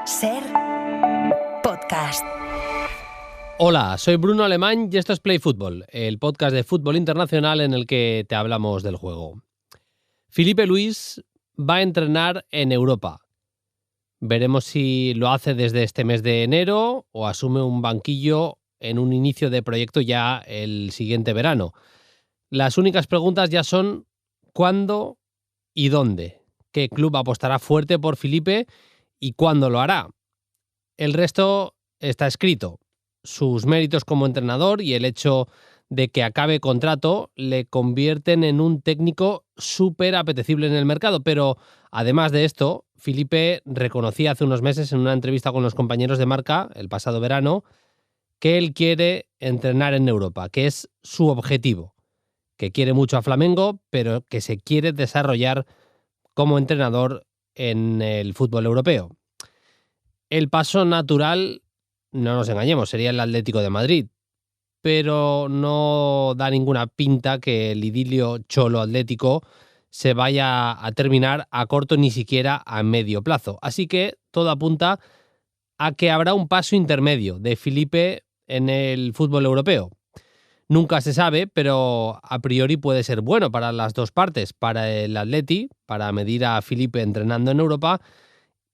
SER Podcast. Hola, soy Bruno Alemán y esto es Play Fútbol, el podcast de fútbol internacional en el que te hablamos del juego. Filipe Luís va a entrenar en Europa. Veremos si lo hace desde este mes de enero o asume un banquillo en un inicio de proyecto ya el siguiente verano. Las únicas preguntas ya son ¿cuándo y dónde? ¿Qué club apostará fuerte por Filipe y cuándo lo hará? El resto está escrito. Sus méritos como entrenador y el hecho de que acabe contrato le convierten en un técnico súper apetecible en el mercado. Pero además de esto, Filipe reconocía hace unos meses en una entrevista con los compañeros de Marca, el pasado verano, que él quiere entrenar en Europa, que es su objetivo, que quiere mucho a Flamengo, pero que se quiere desarrollar como entrenador en el fútbol europeo. El paso natural, no nos engañemos, sería el Atlético de Madrid, pero no da ninguna pinta que el idilio cholo-atlético se vaya a terminar a corto ni siquiera a medio plazo. Así que todo apunta a que habrá un paso intermedio de Filipe en el fútbol europeo. Nunca se sabe, pero a priori puede ser bueno para las dos partes, para el Atleti, para medir a Filipe entrenando en Europa,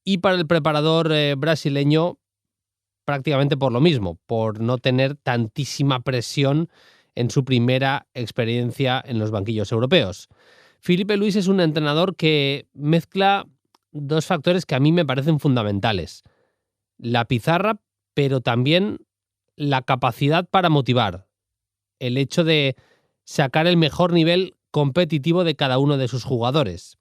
y para el preparador brasileño prácticamente por lo mismo, por no tener tantísima presión en su primera experiencia en los banquillos europeos. Filipe Luís es un entrenador que mezcla dos factores que a mí me parecen fundamentales. La pizarra, pero también la capacidad para motivar. El hecho de sacar el mejor nivel competitivo de cada uno de sus jugadores.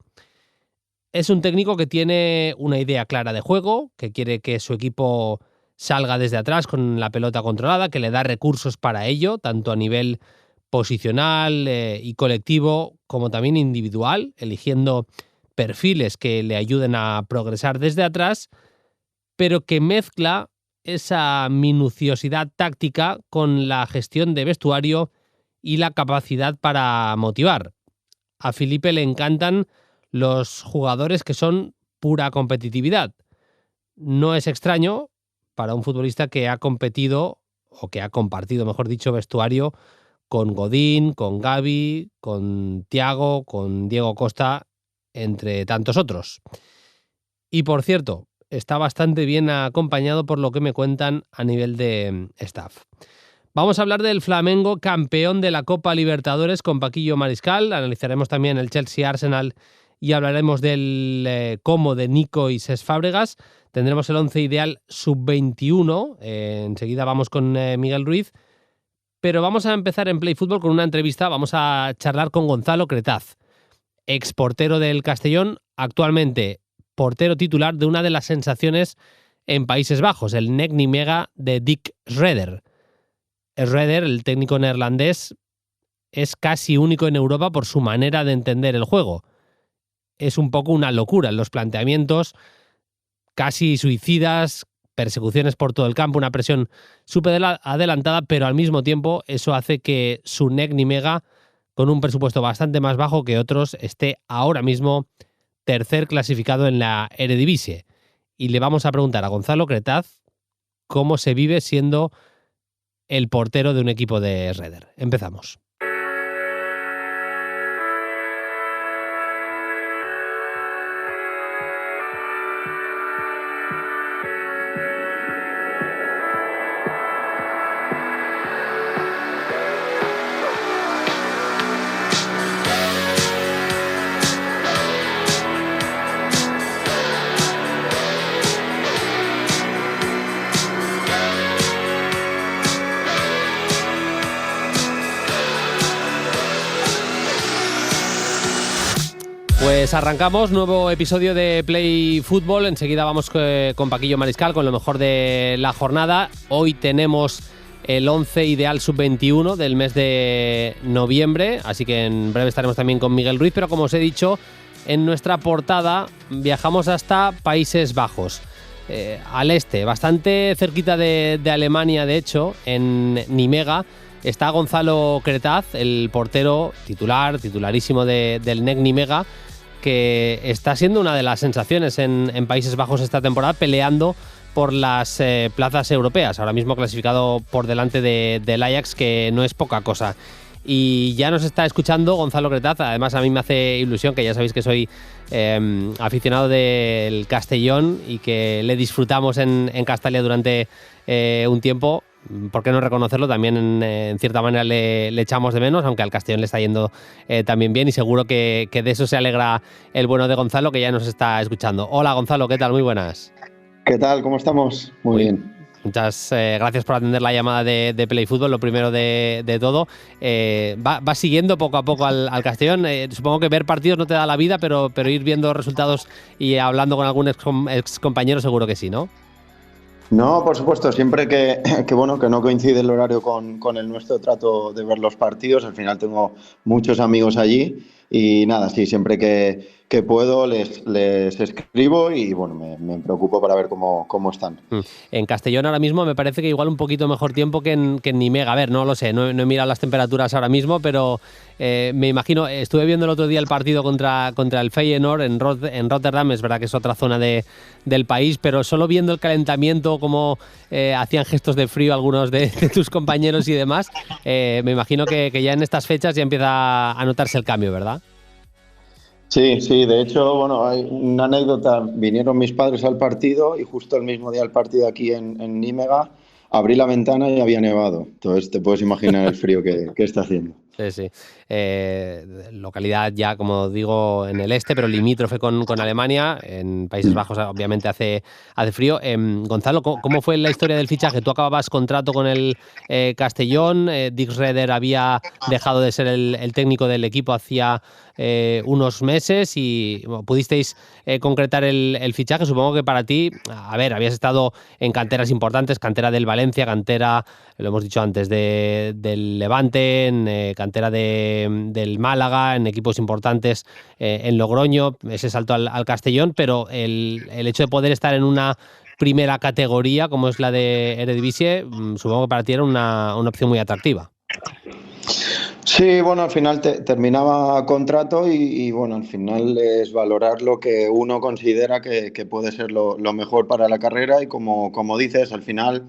Es un técnico que tiene una idea clara de juego, que quiere que su equipo salga desde atrás con la pelota controlada, que le da recursos para ello, tanto a nivel posicional y colectivo como también individual, eligiendo perfiles que le ayuden a progresar desde atrás, pero que mezcla esa minuciosidad táctica con la gestión de vestuario y la capacidad para motivar. A Filipe le encantan los jugadores que son pura competitividad. No es extraño para un futbolista que ha competido, o que ha compartido, mejor dicho, vestuario con Godín, con Gavi, con Thiago, con Diego Costa, entre tantos otros. Y por cierto, está bastante bien acompañado por lo que me cuentan a nivel de staff. Vamos a hablar del Flamengo, campeón de la Copa Libertadores con Paquillo Mariscal. Analizaremos también el Chelsea-Arsenal y hablaremos del combo de Nico y Cesc Fábregas. Tendremos el 11 ideal sub-21. Enseguida vamos con Miguel Ruiz. Pero vamos a empezar en Play Fútbol con una entrevista. Vamos a charlar con Gonzalo Cretaz, exportero del Castellón, actualmente portero titular de una de las sensaciones en Países Bajos, el NEC Nijmegen de Dick Schreuder. Schreuder, el técnico neerlandés, es casi único en Europa por su manera de entender el juego. Es un poco una locura en los planteamientos, casi suicidas, persecuciones por todo el campo, una presión súper adelantada, pero al mismo tiempo eso hace que su NEC Nijmegen, con un presupuesto bastante más bajo que otros, esté ahora mismo tercer clasificado en la Eredivisie. Y le vamos a preguntar a Gonzalo Cretaz cómo se vive siendo el portero de un equipo de Schreuder. Empezamos. Pues arrancamos, nuevo episodio de Play Fútbol. Enseguida vamos con Paquillo Mariscal, con lo mejor de la jornada. Hoy tenemos el 11 ideal sub-21 del mes de noviembre, así que en breve estaremos también con Miguel Ruiz, pero como os he dicho, en nuestra portada viajamos hasta Países Bajos, al este, bastante cerquita de Alemania, de hecho, en Nijmegen. Está Gonzalo Cretaz, el portero titularísimo del NEC Nijmegen, que está siendo una de las sensaciones en Países Bajos esta temporada, peleando por las plazas europeas, ahora mismo clasificado por delante del Ajax, que no es poca cosa. Y ya nos está escuchando Gonzalo Cretaz. Además, a mí me hace ilusión, que ya sabéis que soy aficionado del Castellón y que le disfrutamos en Castalia durante un tiempo. ¿Por qué no reconocerlo? También en cierta manera le echamos de menos, aunque al Castellón le está yendo también bien, y seguro que de eso se alegra el bueno de Gonzalo, que ya nos está escuchando. Hola Gonzalo, ¿qué tal? Muy buenas. ¿Qué tal? ¿Cómo estamos? Muy bien. Muchas gracias por atender la llamada de Play Fútbol, lo primero de todo. Va siguiendo poco a poco al Castellón. Supongo que ver partidos no te da la vida, pero ir viendo resultados y hablando con algún ex compañero seguro que sí, ¿no? No, por supuesto, siempre que no coincide el horario con el nuestro, trato de ver los partidos. Al final tengo muchos amigos allí y nada, sí, siempre que puedo les escribo y bueno, me preocupo para ver cómo están. En Castellón ahora mismo me parece que igual un poquito mejor tiempo que en Nimega. A ver, no lo sé, no he mirado las temperaturas ahora mismo, pero me imagino, estuve viendo el otro día el partido contra el Feyenoord en Rotterdam. Es verdad que es otra zona del país, pero solo viendo el calentamiento, cómo hacían gestos de frío algunos de tus compañeros y demás, me imagino que ya en estas fechas ya empieza a notarse el cambio, ¿verdad? Sí, de hecho, bueno, hay una anécdota. Vinieron mis padres al partido y justo el mismo día del partido aquí en Nímega abrí la ventana y había nevado. Entonces te puedes imaginar el frío que está haciendo. Sí. Localidad ya, como digo, en el este, pero limítrofe con Alemania. En Países Bajos obviamente hace frío. Gonzalo, ¿cómo fue la historia del fichaje? Tú acababas contrato con el Castellón. Dick Reder había dejado de ser el técnico del equipo hacía unos meses y bueno, pudisteis concretar el fichaje. Supongo que para ti, a ver, habías estado en canteras importantes, cantera del Valencia, cantera, lo hemos dicho antes, del Levante, en cantera del Málaga, en equipos importantes en Logroño, ese salto al Castellón, pero el hecho de poder estar en una primera categoría como es la de Eredivisie, supongo que para ti era una opción muy atractiva. Sí, bueno, al final terminaba contrato y bueno, al final es valorar lo que uno considera que puede ser lo mejor para la carrera y como dices, al final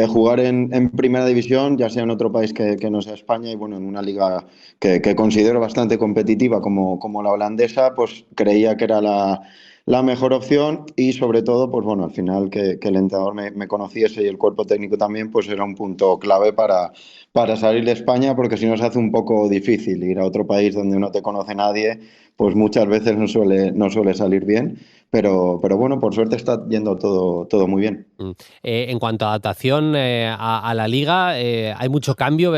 jugar en primera división, ya sea en otro país que no sea España y bueno, en una liga que considero bastante competitiva como la holandesa, pues creía que era la mejor opción y sobre todo, pues bueno, al final que el entrenador me conociese y el cuerpo técnico también, pues era un punto clave para salir de España, porque si no se hace un poco difícil ir a otro país donde no te conoce nadie, pues muchas veces no suele salir bien, pero bueno, por suerte está yendo todo muy bien. En cuanto a adaptación a la liga, hay mucho cambio.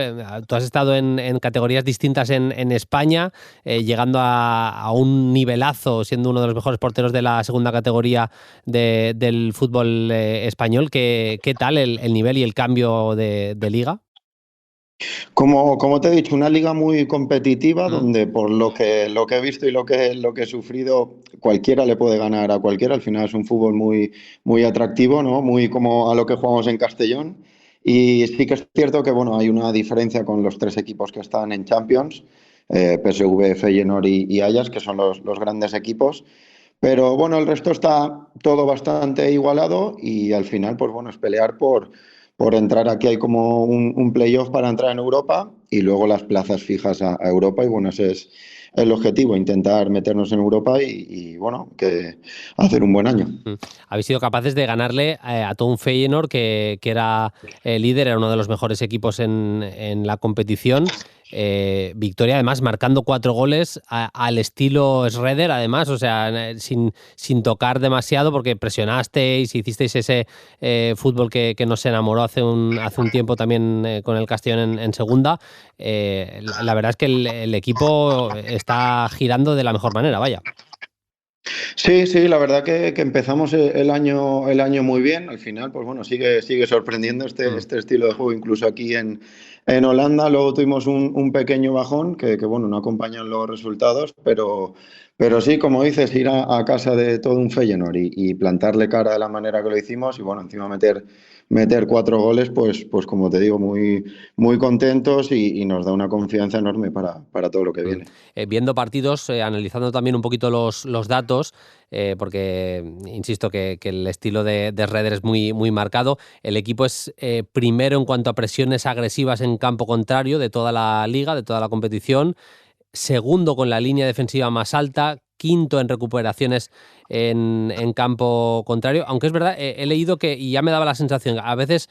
Tú has estado en categorías distintas en España, llegando a un nivelazo, siendo uno de los mejores porteros de la segunda categoría del fútbol español. ¿Qué tal el nivel y el cambio de liga? Como te he dicho, una liga muy competitiva donde por lo que he visto y lo que he sufrido, cualquiera le puede ganar a cualquiera. Al final es un fútbol muy atractivo, ¿no? Muy como a lo que jugamos en Castellón. Y sí que es cierto que bueno, hay una diferencia con los tres equipos que están en Champions, PSV, Feyenoord y Ajax, que son los grandes equipos. Pero bueno, el resto está todo bastante igualado y al final, pues bueno, es pelear por entrar. Aquí hay como un playoff para entrar en Europa y luego las plazas fijas a Europa y bueno, ese es el objetivo, intentar meternos en Europa y bueno, que hacer un buen año. Habéis sido capaces de ganarle a todo un Feyenoord que era líder, era uno de los mejores equipos en la competición. Victoria además marcando 4 goles al estilo Schroeder, además, o sea, sin tocar demasiado, porque presionasteis, hicisteis ese fútbol que nos enamoró hace un tiempo también con el Castellón en segunda. La verdad es que el equipo está girando de la mejor manera, vaya. Sí, la verdad que empezamos el año muy bien. Al final, pues bueno, sigue sorprendiendo este estilo de juego, incluso aquí en en Holanda luego tuvimos un pequeño bajón que, bueno, no acompañan los resultados, pero sí, como dices, ir a casa de todo un Feyenoord y plantarle cara de la manera que lo hicimos y, bueno, encima meter 4 goles, pues como te digo, muy contentos y nos da una confianza enorme para todo lo que viene. Viendo partidos, analizando también un poquito los datos, porque insisto que el estilo de Reder es muy marcado. El equipo es primero en cuanto a presiones agresivas en campo contrario de toda la liga, de toda la competición. Segundo con la línea defensiva más alta, quinto en recuperaciones en campo contrario, aunque es verdad, he leído que, y ya me daba la sensación, a veces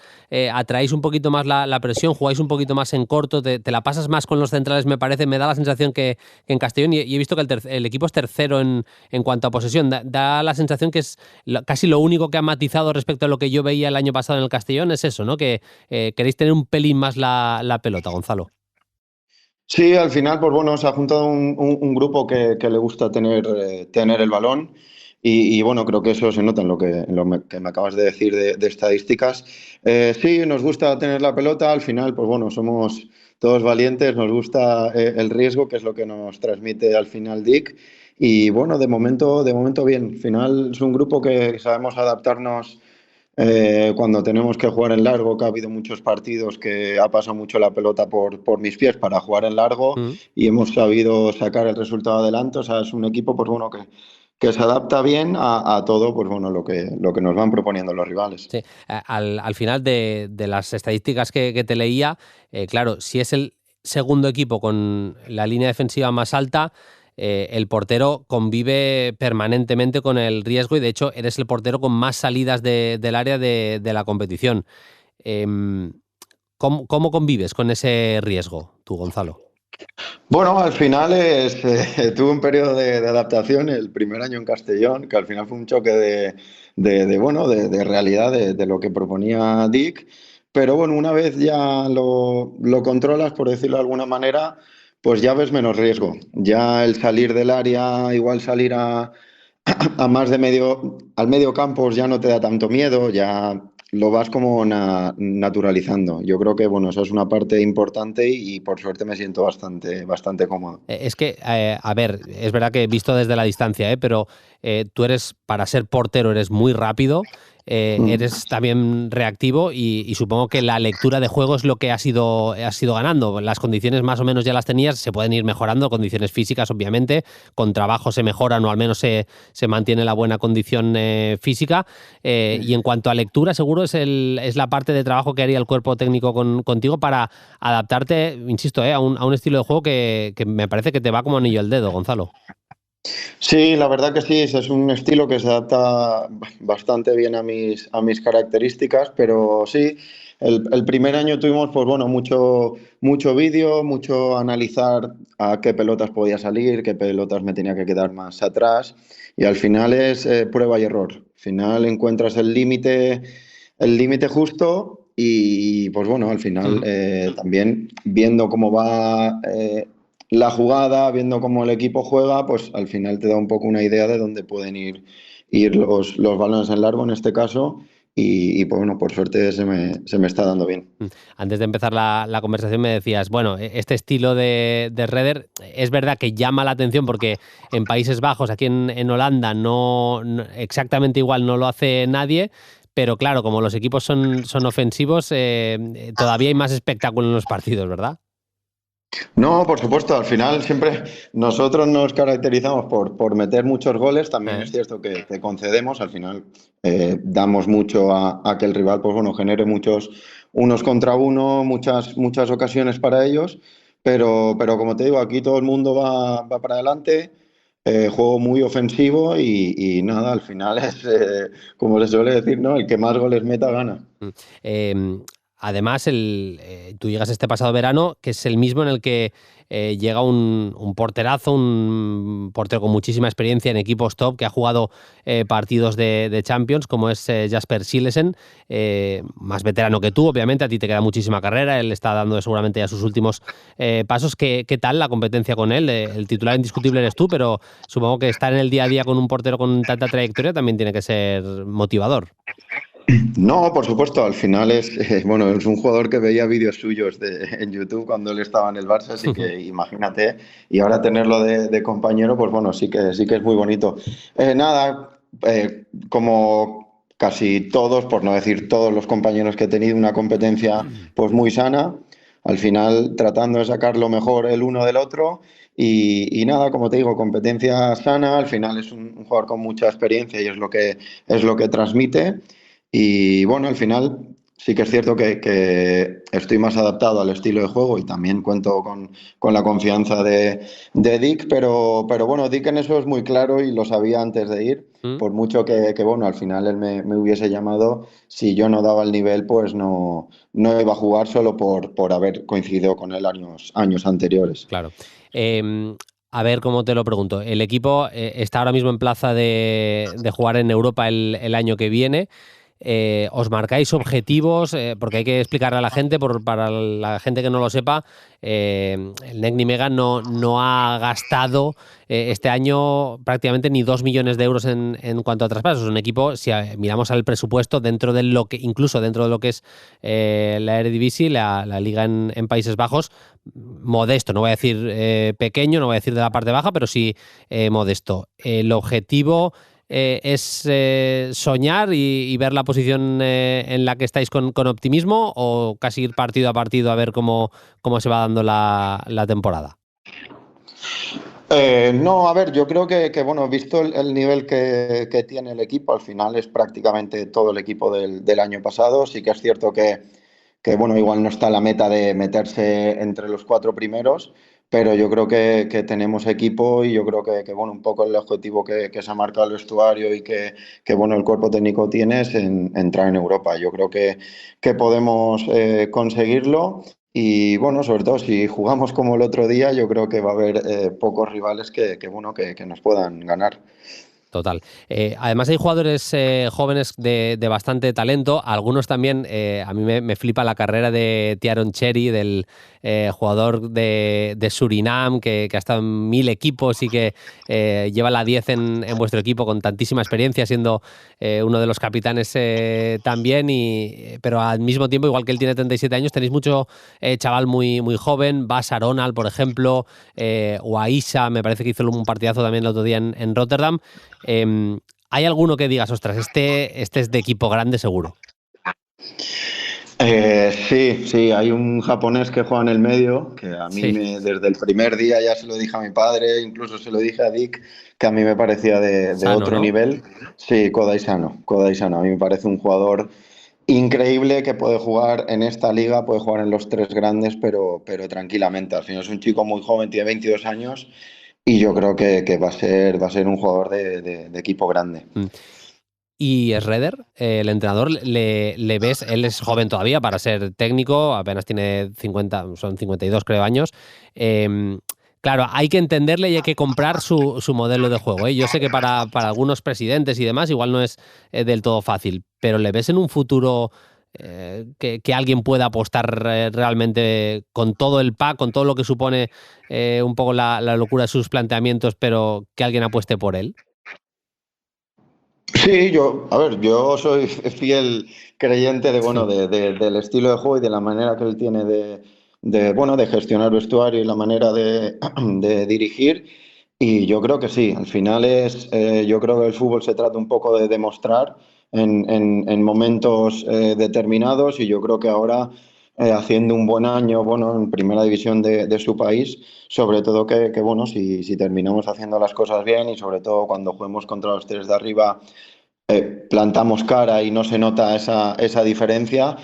atraéis un poquito más la presión, jugáis un poquito más en corto, te la pasas más con los centrales, me parece, me da la sensación que en Castellón, y he visto que el equipo es tercero en cuanto a posesión, da la sensación que es casi lo único que ha matizado respecto a lo que yo veía el año pasado en el Castellón, es eso, ¿no? Que queréis tener un pelín más la pelota, Gonzalo. Sí, al final, pues bueno, se ha juntado un grupo que le gusta tener el balón y, bueno, creo que eso se nota en lo que me acabas de decir de estadísticas. Sí, nos gusta tener la pelota, al final, pues bueno, somos todos valientes, nos gusta el riesgo, que es lo que nos transmite al final Dick. Y bueno, de momento bien. Al final es un grupo que sabemos adaptarnos cuando tenemos que jugar en largo, que ha habido muchos partidos que ha pasado mucho la pelota por mis pies para jugar en largo Mm. y hemos sabido sacar el resultado adelante. O sea, es un equipo pues bueno que se adapta bien a todo pues bueno lo que nos van proponiendo los rivales. Sí, al final de las estadísticas que te leía, claro, si es el segundo equipo con la línea defensiva más alta, el portero convive permanentemente con el riesgo y de hecho eres el portero con más salidas del área de la competición. Em, ¿Cómo convives con ese riesgo tú, Gonzalo? Bueno, al final tuve un periodo de adaptación el primer año en Castellón, que al final fue un choque de realidad de lo que proponía Dick. Pero bueno, una vez ya lo controlas, por decirlo de alguna manera, pues ya ves menos riesgo. Ya el salir del área, igual salir a más al medio campo ya no te da tanto miedo, ya lo vas como naturalizando. Yo creo que bueno, eso es una parte importante y por suerte me siento bastante cómodo. Es que, a ver, es verdad que he visto desde la distancia, pero tú eres, para ser portero, eres muy rápido, Mm. eres también reactivo y supongo que la lectura de juego es lo que has ido ganando. Las condiciones más o menos ya las tenías, se pueden ir mejorando, condiciones físicas obviamente, con trabajo se mejoran o al menos se mantiene la buena condición física. Y en cuanto a lectura, seguro es la parte de trabajo que haría el cuerpo técnico contigo para adaptarte, insisto, a un estilo de juego que me parece que te va como anillo al dedo, Gonzalo. Sí, la verdad que sí, es un estilo que se adapta bastante bien a mis características, pero sí, el primer año tuvimos pues bueno, mucho vídeo, mucho analizar a qué pelotas podía salir, qué pelotas me tenía que quedar más atrás y al final es prueba y error. Al final encuentras el límite justo y pues bueno, al final Ujú. también viendo cómo va la jugada, viendo cómo el equipo juega, pues al final te da un poco una idea de dónde pueden ir los balones en largo en este caso. Pues bueno, por suerte se me está dando bien. Antes de empezar la conversación me decías, bueno, este estilo de Reder es verdad que llama la atención porque en Países Bajos, aquí en Holanda, no exactamente igual no lo hace nadie, pero claro, como los equipos son ofensivos, todavía hay más espectáculo en los partidos, ¿verdad? No, por supuesto, al final siempre nosotros nos caracterizamos por meter muchos goles, también Eh, es cierto que concedemos, al final damos mucho a que el rival pues bueno, genere muchos unos contra uno, muchas ocasiones para ellos, pero como te digo, aquí todo el mundo va para adelante, juego muy ofensivo y nada, al final es, como se suele decir, ¿no? El que más goles meta gana. Mm. Eh, Además, tú llegas este pasado verano, que es el mismo en el que llega un porterazo, un portero con muchísima experiencia en equipos top, que ha jugado partidos de Champions, como es Jasper Silesen, más veterano que tú, obviamente, a ti te queda muchísima carrera, él está dando seguramente ya sus últimos pasos. ¿Qué tal la competencia con él? El titular indiscutible eres tú, pero supongo que estar en el día a día con un portero con tanta trayectoria también tiene que ser motivador. No, por supuesto, al final bueno, es un jugador que veía vídeos suyos en YouTube cuando él estaba en el Barça, así que imagínate, y ahora tenerlo de compañero, pues bueno, sí que es muy bonito. Nada, como casi todos, por no decir todos los compañeros que he tenido, una competencia pues muy sana, al final tratando de sacar lo mejor el uno del otro. Y nada, como te digo, competencia sana, al final es un jugador con mucha experiencia y es lo que transmite. Y bueno, al final sí que es cierto que estoy más adaptado al estilo de juego y también cuento con la confianza de Dick, pero bueno, Dick en eso es muy claro y lo sabía antes de ir. ¿Mm? Por mucho que bueno, al final él me hubiese llamado, si yo no daba el nivel, pues no iba a jugar solo por haber coincidido con él años anteriores. Claro. A ver cómo te lo pregunto. El equipo está ahora mismo en plaza de jugar en Europa el año que viene. ¿Os marcáis objetivos? Porque hay que explicarle a la gente, para la gente que no lo sepa, el NEC Nimega no ha gastado este año prácticamente ni 2 millones de euros en cuanto a traspasos. Es un equipo, si miramos al presupuesto, incluso dentro de lo que es la Eredivisie, la liga en Países Bajos, modesto, no voy a decir pequeño, no voy a decir de la parte baja, pero sí modesto. El objetivo es soñar y ver la posición en la que estáis con optimismo, o casi ir partido a partido a ver cómo se va dando la temporada. No, a ver, yo creo bueno, visto el nivel que tiene el equipo, al final es prácticamente todo el equipo del año pasado. Sí que es cierto bueno, igual no está la meta de meterse entre los cuatro primeros, pero yo creo que tenemos equipo y yo creo bueno, un poco el objetivo que se ha marcado el vestuario y bueno, el cuerpo técnico tiene es entrar en Europa. Yo creo que podemos conseguirlo. Y bueno, sobre todo si jugamos como el otro día, yo creo que va a haber pocos rivales bueno, que nos puedan ganar. Total. Además hay jugadores jóvenes de bastante talento. Algunos también, a mí me flipa la carrera de Tyaron Cherry, del jugador de Surinam, que ha estado en 1000 equipos y que lleva la 10 en vuestro equipo con tantísima experiencia, siendo uno de los capitanes también. Pero al mismo tiempo, igual que él tiene 37 años, tenéis mucho chaval muy, muy joven. Bas Aronal, por ejemplo, o Aisha, me parece que hizo un partidazo también el otro día en Rotterdam. ¿Hay alguno que digas, ostras, este es de equipo grande seguro? Sí, hay un japonés que juega en el medio, que a mí Sí. desde el primer día ya se lo dije a mi padre, incluso se lo dije a Dick, que a mí me parecía de Sano, otro ¿no? nivel. Sí, Kodai Sano, a mí me parece un jugador increíble que puede jugar en esta liga, puede jugar en los tres grandes, pero tranquilamente. Al final es un chico muy joven, tiene 22 años y yo creo que va a ser un jugador de equipo grande. Mm. Y Schroeder, el entrenador, le ves, él es joven todavía para ser técnico, apenas tiene 50, son 52 creo años. Claro, hay que entenderle y hay que comprar su modelo de juego, ¿eh? Yo sé que para algunos presidentes y demás igual no es del todo fácil, pero ¿le ves en un futuro que alguien pueda apostar realmente con todo el pack, con todo lo que supone un poco la locura de sus planteamientos, pero que alguien apueste por él? Sí, yo soy fiel creyente bueno, del estilo de juego y de la manera que él tiene bueno, de gestionar vestuario y la manera de dirigir. Y yo creo que sí, al final yo creo que el fútbol se trata un poco de demostrar en momentos determinados y yo creo que ahora haciendo un buen año, bueno, en primera división de su país, sobre todo bueno, si terminamos haciendo las cosas bien y sobre todo cuando juguemos contra los tres de arriba plantamos cara y no se nota esa diferencia,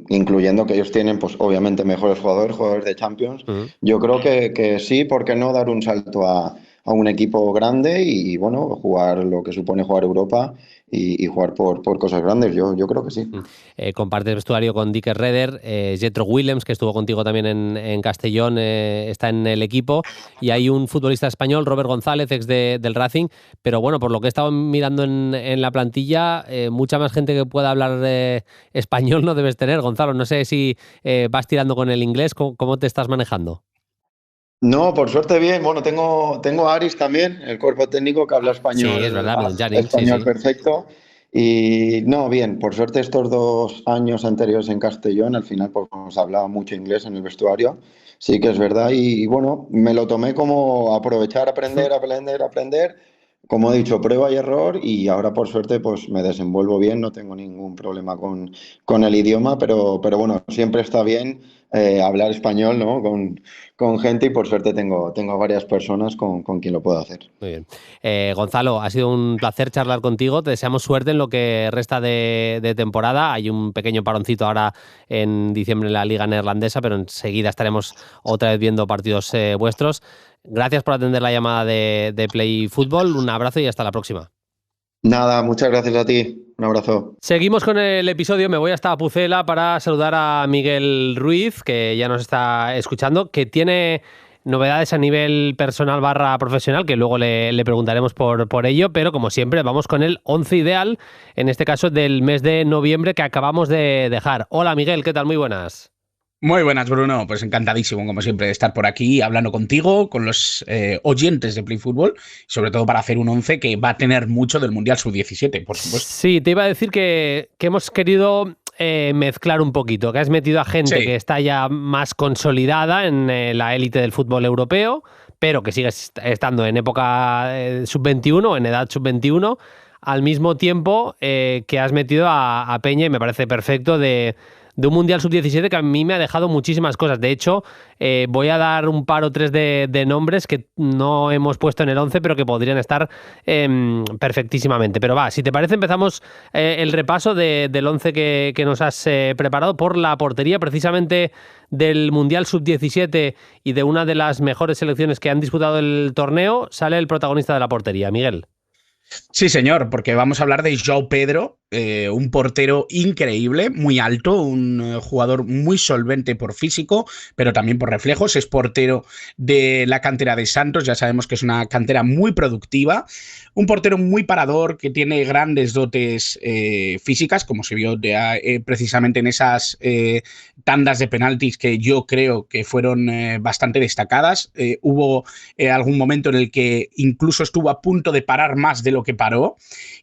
incluyendo que ellos tienen, pues obviamente, mejores jugadores de Champions. Mm. Yo creo que sí, ¿por qué no dar un salto a un equipo grande y, bueno, jugar lo que supone jugar Europa y jugar por cosas grandes? Yo creo que sí. Compartes vestuario con Dick Redder, Jetro Willems, que estuvo contigo también en Castellón, está en el equipo, y hay un futbolista español, Robert González, ex del Racing, pero bueno, por lo que he estado mirando en la plantilla, mucha más gente que pueda hablar español no debes tener, Gonzalo. No sé si vas tirando con el inglés, ¿cómo te estás manejando? No, por suerte bien. Bueno, tengo a Aris también, el cuerpo técnico que habla Sí, es español, verdad, Jennings, sí, español sí. perfecto. Y no, bien, por suerte estos 2 años anteriores en Castellón, al final pues nos hablaba mucho inglés en el vestuario, sí que es verdad, y bueno, me lo tomé como aprovechar, aprender, como he dicho, prueba y error, y ahora por suerte pues me desenvuelvo bien, no tengo ningún problema con el idioma, pero bueno, siempre está bien hablar español, ¿no? Con gente y por suerte tengo varias personas con quien lo puedo hacer. Muy bien. Gonzalo, ha sido un placer charlar contigo. Te deseamos suerte en lo que resta de temporada. Hay un pequeño paroncito ahora en diciembre en la Liga Neerlandesa, pero enseguida estaremos otra vez viendo partidos vuestros. Gracias por atender la llamada de Play Fútbol. Un abrazo y hasta la próxima. Nada, muchas gracias a ti. Un abrazo. Seguimos con el episodio. Me voy hasta Pucela para saludar a Miguel Ruiz, que ya nos está escuchando, que tiene novedades a nivel personal / profesional, que luego le preguntaremos por ello, pero como siempre vamos con el 11 ideal, en este caso del mes de noviembre que acabamos de dejar. Hola Miguel, ¿qué tal? Muy buenas. Muy buenas, Bruno. Pues encantadísimo, como siempre, de estar por aquí hablando contigo, con los oyentes de Play Fútbol, sobre todo para hacer un 11 que va a tener mucho del Mundial Sub-17, por supuesto. Sí, te iba a decir que hemos querido mezclar un poquito, que has metido a gente que está ya más consolidada en la élite del fútbol europeo, pero que sigue estando en época sub-21, en edad sub-21, al mismo tiempo que has metido a Peña, y me parece perfecto, de un Mundial Sub-17 que a mí me ha dejado muchísimas cosas. De hecho, voy a dar un par o tres de nombres que no hemos puesto en el 11, pero que podrían estar perfectísimamente. Pero va, si te parece, empezamos el repaso del 11 que nos has preparado por la portería, precisamente del Mundial Sub-17 y de una de las mejores selecciones que han disputado el torneo. Sale el protagonista de la portería, Miguel. Sí, señor, porque vamos a hablar de João Pedro, un portero increíble, muy alto, un jugador muy solvente por físico, pero también por reflejos. Es portero de la cantera de Santos, ya sabemos que es una cantera muy productiva. Un portero muy parador, que tiene grandes dotes físicas, como se vio precisamente en esas tandas de penaltis que yo creo que fueron bastante destacadas. Hubo algún momento en el que incluso estuvo a punto de parar más de lo que paró,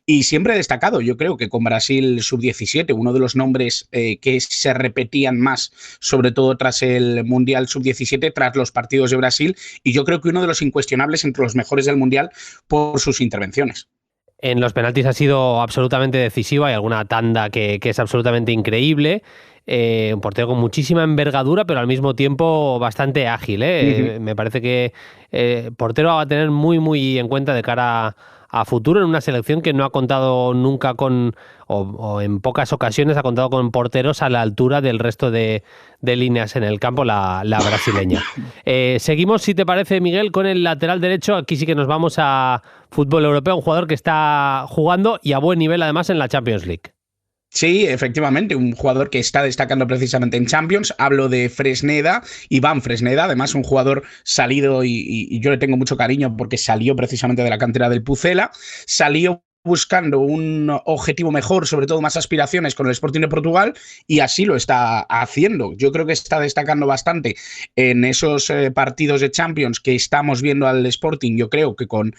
y siempre destacado, yo creo que con Brasil Sub-17, uno de los nombres que se repetían más, sobre todo tras el Mundial Sub-17, tras los partidos de Brasil, y yo creo que uno de los incuestionables entre los mejores del Mundial por sus intervenciones. En los penaltis ha sido absolutamente decisivo, hay alguna tanda que es absolutamente increíble. Un portero con muchísima envergadura, pero al mismo tiempo bastante ágil. Me parece que portero va a tener muy en cuenta de cara a futuro en una selección que no ha contado nunca o en pocas ocasiones ha contado con porteros a la altura del resto de líneas en el campo, la brasileña. Seguimos, si te parece, Miguel, con el lateral derecho. Aquí sí que nos vamos a fútbol europeo, un jugador que está jugando y a buen nivel además en la Champions League. Sí, efectivamente, un jugador que está destacando precisamente en Champions. Hablo de Fresneda, Iván Fresneda, además un jugador salido y yo le tengo mucho cariño porque salió precisamente de la cantera del Pucela, salió buscando un objetivo mejor, sobre todo más aspiraciones con el Sporting de Portugal, y así lo está haciendo. Yo creo que está destacando bastante en esos partidos de Champions que estamos viendo al Sporting, yo creo que con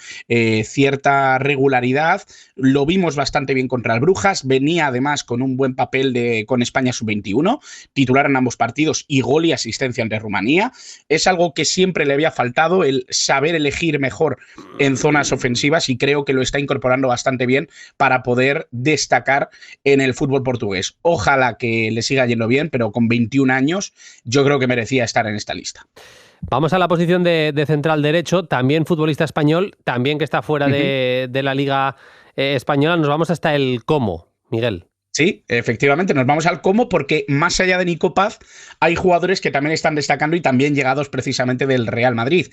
cierta regularidad. Lo vimos bastante bien contra el Brujas, venía además con un buen papel con España Sub-21, titular en ambos partidos y gol y asistencia ante Rumanía. Es algo que siempre le había faltado, el saber elegir mejor en zonas ofensivas, y creo que lo está incorporando bastante bien para poder destacar en el fútbol portugués. Ojalá que le siga yendo bien, pero con 21 años yo creo que merecía estar en esta lista. Vamos a la posición de central derecho, también futbolista español, también que está fuera de la Liga Española. Nos vamos hasta el Como, Miguel. Sí, efectivamente, nos vamos al Como, porque más allá de Nico Paz hay jugadores que también están destacando y también llegados precisamente del Real Madrid.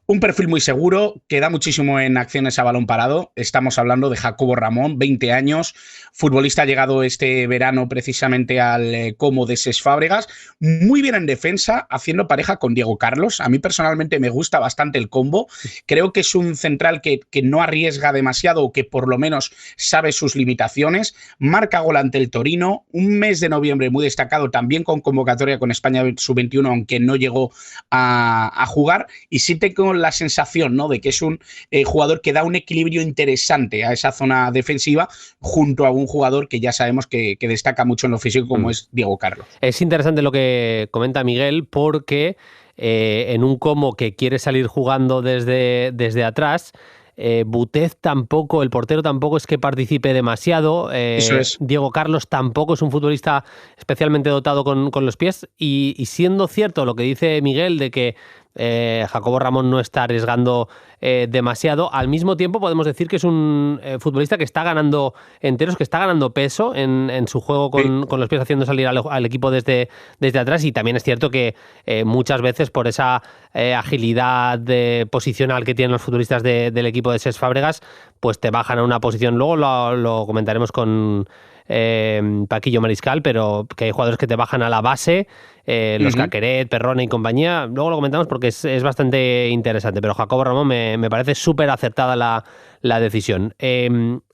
Un perfil muy seguro, que da muchísimo en acciones a balón parado. Estamos hablando de Jacobo Ramón, 20 años, futbolista llegado este verano precisamente al Como de Ses Fábregas. Muy bien en defensa, haciendo pareja con Diego Carlos. A mí personalmente me gusta bastante el combo. Creo que es un central que no arriesga demasiado, o que por lo menos sabe sus limitaciones. Marca gol ante el Torino. Un mes de noviembre muy destacado, también con convocatoria con España Sub-21, aunque no llegó a jugar. Y sí tengo la sensación, ¿no?, de que es un jugador que da un equilibrio interesante a esa zona defensiva junto a un jugador que ya sabemos que destaca mucho en lo físico, como es Diego Carlos. Es interesante lo que comenta Miguel, porque en un Como que quiere salir jugando desde atrás, Butez tampoco, el portero tampoco es que participe demasiado. Eso es. Diego Carlos tampoco es un futbolista especialmente dotado con los pies. Y siendo cierto lo que dice Miguel de que Jacobo Ramón no está arriesgando demasiado, al mismo tiempo podemos decir que es un futbolista que está ganando enteros, que está ganando peso en su juego con los pies, haciendo salir al equipo desde atrás. Y también es cierto que muchas veces por esa agilidad posicional que tienen los futbolistas del equipo de Cesc Fàbregas, pues te bajan a una posición. Luego lo comentaremos con Paquillo Mariscal, pero que hay jugadores que te bajan a la base, los Caqueret, Perrone y compañía. Luego lo comentamos porque es bastante interesante, pero Jacobo Ramón me parece súper acertada la decisión.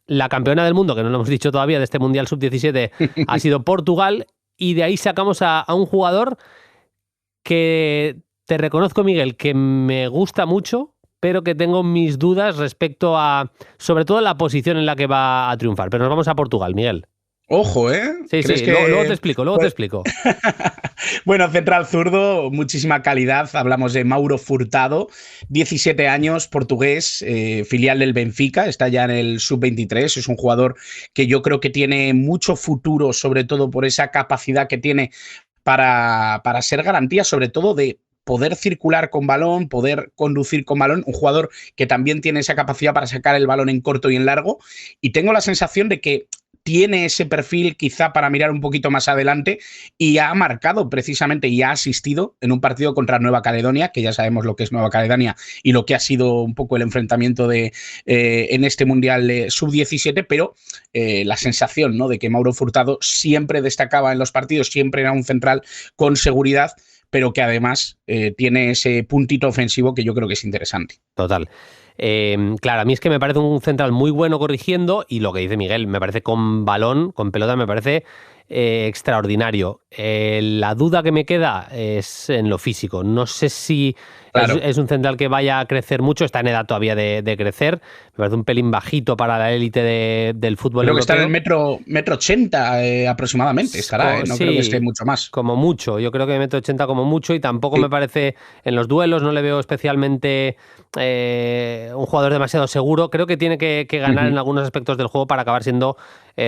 La campeona del mundo, que no lo hemos dicho todavía, de este Mundial Sub-17 ha sido Portugal, y de ahí sacamos a un jugador que te reconozco, Miguel, que me gusta mucho, pero que tengo mis dudas respecto a, sobre todo, la posición en la que va a triunfar. Pero nos vamos a Portugal, Miguel. Ojo, ¿eh? Sí, que... luego te explico. Bueno, central zurdo, muchísima calidad. Hablamos de Mauro Furtado, 17 años, portugués, filial del Benfica, está ya en el Sub-23. Es un jugador que yo creo que tiene mucho futuro, sobre todo por esa capacidad que tiene para ser garantía, sobre todo de poder circular con balón, poder conducir con balón, un jugador que también tiene esa capacidad para sacar el balón en corto y en largo, y tengo la sensación de que tiene ese perfil quizá para mirar un poquito más adelante, y ha marcado precisamente y ha asistido en un partido contra Nueva Caledonia, que ya sabemos lo que es Nueva Caledonia y lo que ha sido un poco el enfrentamiento en este Mundial Sub-17, pero la sensación, ¿no?, de que Mauro Furtado siempre destacaba en los partidos, siempre era un central con seguridad, pero que además tiene ese puntito ofensivo que yo creo que es interesante. Total. Claro, a mí es que me parece un central muy bueno corrigiendo, y lo que dice Miguel, me parece con balón, con pelota, me parece extraordinario. La duda que me queda es en lo físico. No sé si es un central que vaya a crecer mucho, está en edad todavía de crecer. Me parece un pelín bajito para la élite del fútbol creo europeo. Creo que está en el metro 80 aproximadamente, estará, no creo que esté mucho más. Como mucho, yo creo que metro 80 como mucho, y tampoco me parece, en los duelos no le veo especialmente un jugador demasiado seguro. Creo que tiene que ganar en algunos aspectos del juego para acabar siendo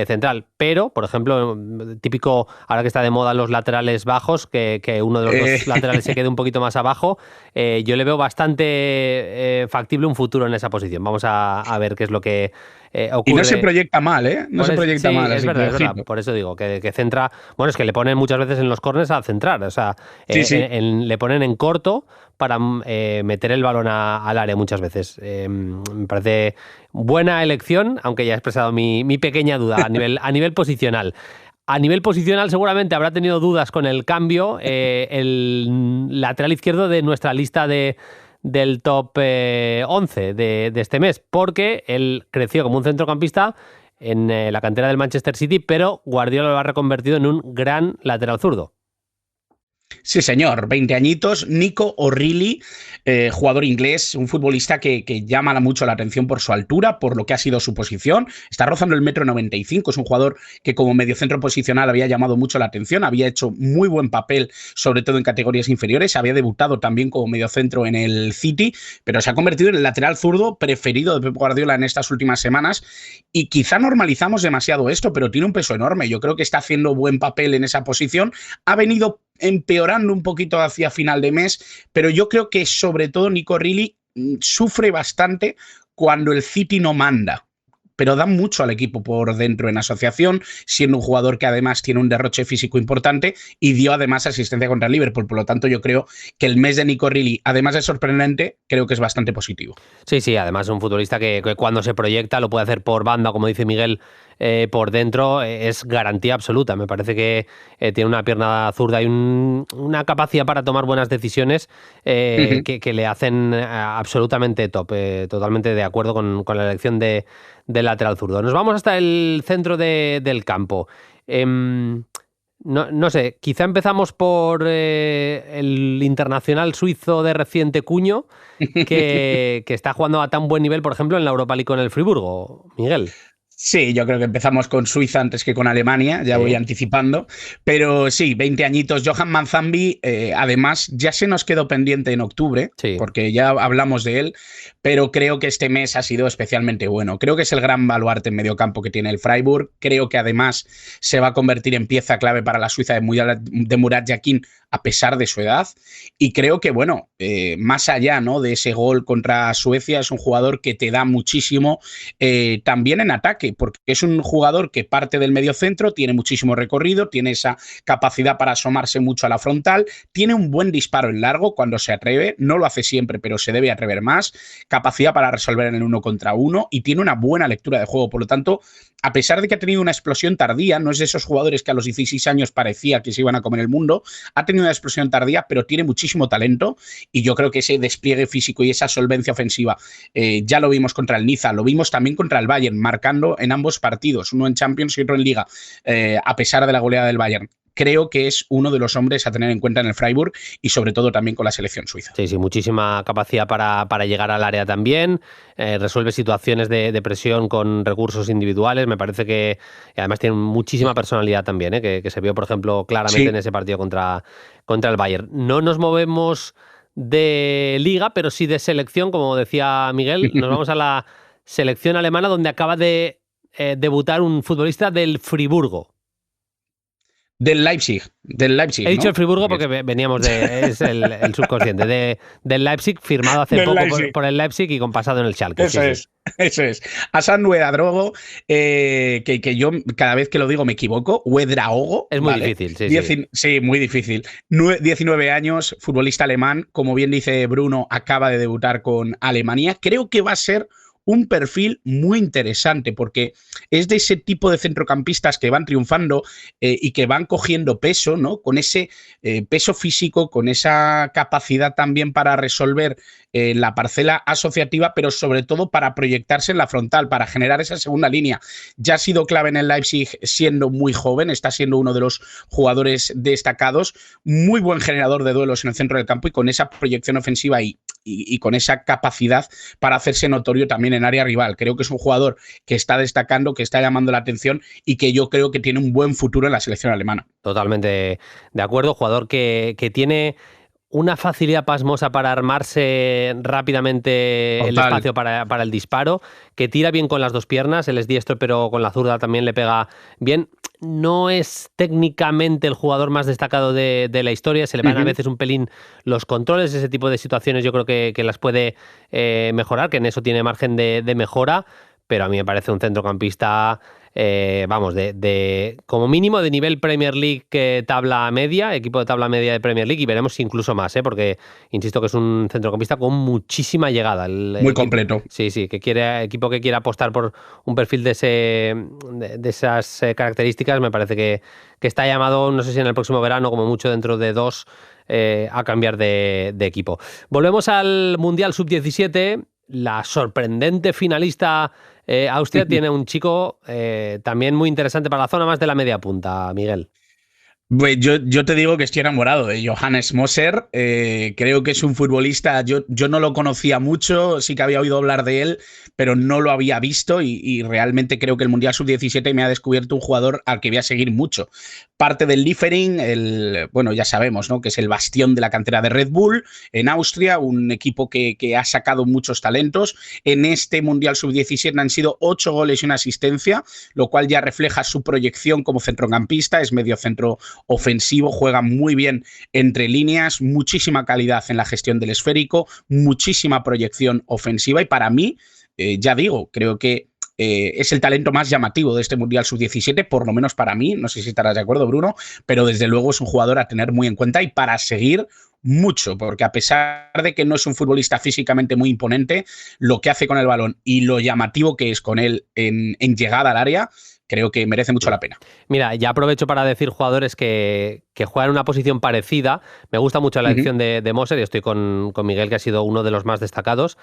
central, pero, por ejemplo, típico, ahora que está de moda los laterales bajos, que uno de los dos laterales se quede un poquito más abajo, yo le veo bastante factible un futuro en esa posición. Vamos a ver qué es lo que ocurre. Y no se proyecta mal, ¿eh? No se proyecta mal. Es verdad. Por eso digo que centra. Bueno, es que le ponen muchas veces en los córners a centrar. O sea, le ponen en corto para meter el balón al área muchas veces. Me parece buena elección, aunque ya he expresado mi pequeña duda a nivel posicional. A nivel posicional seguramente habrá tenido dudas con el cambio el lateral izquierdo de nuestra lista del top 11 de este mes, porque él creció como un centrocampista en la cantera del Manchester City, pero Guardiola lo ha reconvertido en un gran lateral zurdo. Sí, señor, 20 añitos, Nico O'Reilly, jugador inglés, un futbolista que llama mucho la atención por su altura, por lo que ha sido su posición, está rozando el 1,95 m, es un jugador que como mediocentro posicional había llamado mucho la atención, había hecho muy buen papel, sobre todo en categorías inferiores, había debutado también como mediocentro en el City, pero se ha convertido en el lateral zurdo preferido de Pep Guardiola en estas últimas semanas, y quizá normalizamos demasiado esto, pero tiene un peso enorme. Yo creo que está haciendo buen papel en esa posición, ha venido empeorando un poquito hacia final de mes, pero yo creo que sobre todo Nico O'Reilly sufre bastante cuando el City no manda, pero da mucho al equipo por dentro en asociación, siendo un jugador que además tiene un derroche físico importante y dio además asistencia contra el Liverpool. Por lo tanto, yo creo que el mes de Nico O'Reilly, además de sorprendente, creo que es bastante positivo. Sí, además es un futbolista que cuando se proyecta lo puede hacer por banda, como dice Miguel, por dentro, es garantía absoluta. Me parece que tiene una pierna zurda y una capacidad para tomar buenas decisiones que le hacen absolutamente top. Totalmente de acuerdo con la elección del lateral zurdo. Nos vamos hasta el centro del campo. No sé, quizá empezamos por el internacional suizo de reciente cuño que está jugando a tan buen nivel, por ejemplo, en la Europa League con el Friburgo, Miguel. Sí, yo creo que empezamos con Suiza antes que con Alemania, ya voy anticipando. Pero sí, 20 añitos. Johan Manzambi, además, ya se nos quedó pendiente en octubre, porque ya hablamos de él, pero creo que este mes ha sido especialmente bueno. Creo que es el gran baluarte en mediocampo que tiene el Freiburg. Creo que además se va a convertir en pieza clave para la Suiza de Murat Yakin, a pesar de su edad. Y creo que, bueno, más allá, ¿no?, de ese gol contra Suecia, es un jugador que te da muchísimo también en ataque, porque es un jugador que parte del mediocentro, tiene muchísimo recorrido, tiene esa capacidad para asomarse mucho a la frontal, tiene un buen disparo en largo cuando se atreve, no lo hace siempre, pero se debe atrever más, capacidad para resolver en el 1 contra 1 y tiene una buena lectura de juego. Por lo tanto, a pesar de que ha tenido una explosión tardía, no es de esos jugadores que a los 16 años parecía que se iban a comer el mundo, ha tenido una explosión tardía, pero tiene muchísimo talento y yo creo que ese despliegue físico y esa solvencia ofensiva ya lo vimos contra el Niza, lo vimos también contra el Bayern, marcando en ambos partidos, uno en Champions y otro en Liga, a pesar de la goleada del Bayern. Creo que es uno de los hombres a tener en cuenta en el Freiburg y sobre todo también con la selección suiza. Sí, muchísima capacidad para llegar al área también, resuelve situaciones de presión con recursos individuales, me parece que además tiene muchísima personalidad también, que se vio, por ejemplo, claramente en ese partido contra el Bayern. No nos movemos de Liga, pero sí de selección, como decía Miguel, nos vamos a la selección alemana donde acaba de debutar un futbolista del Friburgo. Del Leipzig. He dicho el Friburgo porque veníamos de... Es el subconsciente. Del Leipzig, firmado hace poco por el Leipzig y con pasado en el Schalke. Eso es. Hasan Ouedraogo, que yo cada vez que lo digo me equivoco. Ouedraogo. Es muy difícil, sí, muy difícil. 19 años, futbolista alemán. Como bien dice Bruno, acaba de debutar con Alemania. Creo que va a ser un perfil muy interesante porque es de ese tipo de centrocampistas que van triunfando y que van cogiendo peso, ¿no? Con ese peso físico, con esa capacidad también para resolver la parcela asociativa, pero sobre todo para proyectarse en la frontal, para generar esa segunda línea. Ya ha sido clave en el Leipzig siendo muy joven, está siendo uno de los jugadores destacados, muy buen generador de duelos en el centro del campo y con esa proyección ofensiva y con esa capacidad para hacerse notorio también en área rival. Creo que es un jugador que está destacando, que está llamando la atención y que yo creo que tiene un buen futuro en la selección alemana. Totalmente de acuerdo, jugador que tiene una facilidad pasmosa para armarse rápidamente el espacio para el disparo, que tira bien con las dos piernas, él es diestro pero con la zurda también le pega bien. No es técnicamente el jugador más destacado de la historia, se le van a veces un pelín los controles, ese tipo de situaciones yo creo que las puede mejorar, que en eso tiene margen de mejora, pero a mí me parece un centrocampista, como mínimo de nivel Premier League, tabla media, equipo de tabla media de Premier League, y veremos si incluso más, porque insisto que es un centrocampista con muchísima llegada. Muy completo. Sí, equipo que quiera apostar por un perfil de esas características, me parece que está llamado, no sé si en el próximo verano, como mucho dentro de 2, a cambiar de equipo. Volvemos al Mundial Sub-17. La sorprendente finalista Austria tiene un chico también muy interesante para la zona más de la media punta, Miguel. Pues yo te digo que estoy enamorado de Johannes Moser. Creo que es un futbolista, yo no lo conocía mucho, sí que había oído hablar de él, pero no lo había visto y realmente creo que el Mundial Sub-17 me ha descubierto un jugador al que voy a seguir mucho. Parte del Liefering, bueno, ya sabemos, ¿no?, que es el bastión de la cantera de Red Bull en Austria, un equipo que ha sacado muchos talentos. En este Mundial Sub-17 han sido 8 goles y una asistencia, lo cual ya refleja su proyección como centrocampista, es medio centro ofensivo, juega muy bien entre líneas, muchísima calidad en la gestión del esférico, muchísima proyección ofensiva y para mí, ya digo, creo que es el talento más llamativo de este Mundial Sub-17, por lo menos para mí, no sé si estarás de acuerdo, Bruno, pero desde luego es un jugador a tener muy en cuenta y para seguir mucho, porque a pesar de que no es un futbolista físicamente muy imponente, lo que hace con el balón y lo llamativo que es con él en llegada al área, creo que merece mucho la pena. Mira, ya aprovecho para decir jugadores que juegan en una posición parecida. Me gusta mucho la elección de Moser y estoy con Miguel, que ha sido uno de los más destacados.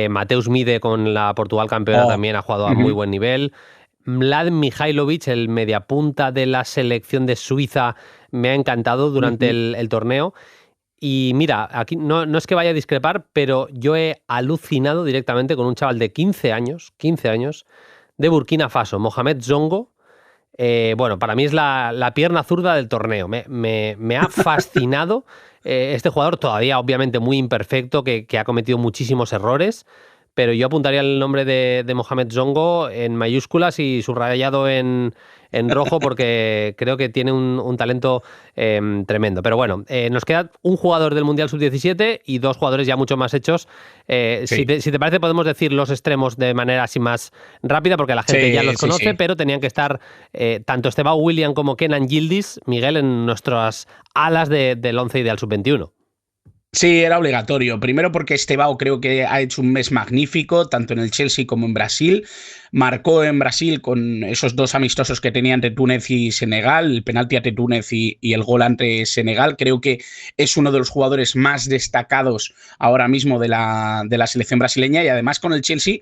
Mateus Mide con la Portugal campeona también ha jugado a muy buen nivel. Mladen Mihajlovic, el mediapunta de la selección de Suiza, me ha encantado durante el torneo. Y mira, aquí no es que vaya a discrepar, pero yo he alucinado directamente con un chaval de 15 años de Burkina Faso, Mohamed Zongo. Bueno, para mí es la pierna zurda del torneo. Me ha fascinado este jugador, todavía obviamente muy imperfecto, que ha cometido muchísimos errores, pero yo apuntaría el nombre de Mohamed Zongo en mayúsculas y subrayado en rojo, porque creo que tiene un talento tremendo. Pero bueno, nos queda un jugador del Mundial Sub-17 y 2 jugadores ya mucho más hechos. Sí. Si te parece, podemos decir los extremos de manera así más rápida, porque la gente ya los conoce, pero tenían que estar tanto Estebao William como Kenan Yildiz, Miguel, en nuestras alas del 11 ideal Sub-21. Sí, era obligatorio. Primero porque Estebao creo que ha hecho un mes magnífico, tanto en el Chelsea como en Brasil. Marcó en Brasil con esos 2 amistosos que tenía entre Túnez y Senegal, el penalti ante Túnez y el gol ante Senegal. Creo que es uno de los jugadores más destacados ahora mismo de la selección brasileña, y además con el Chelsea,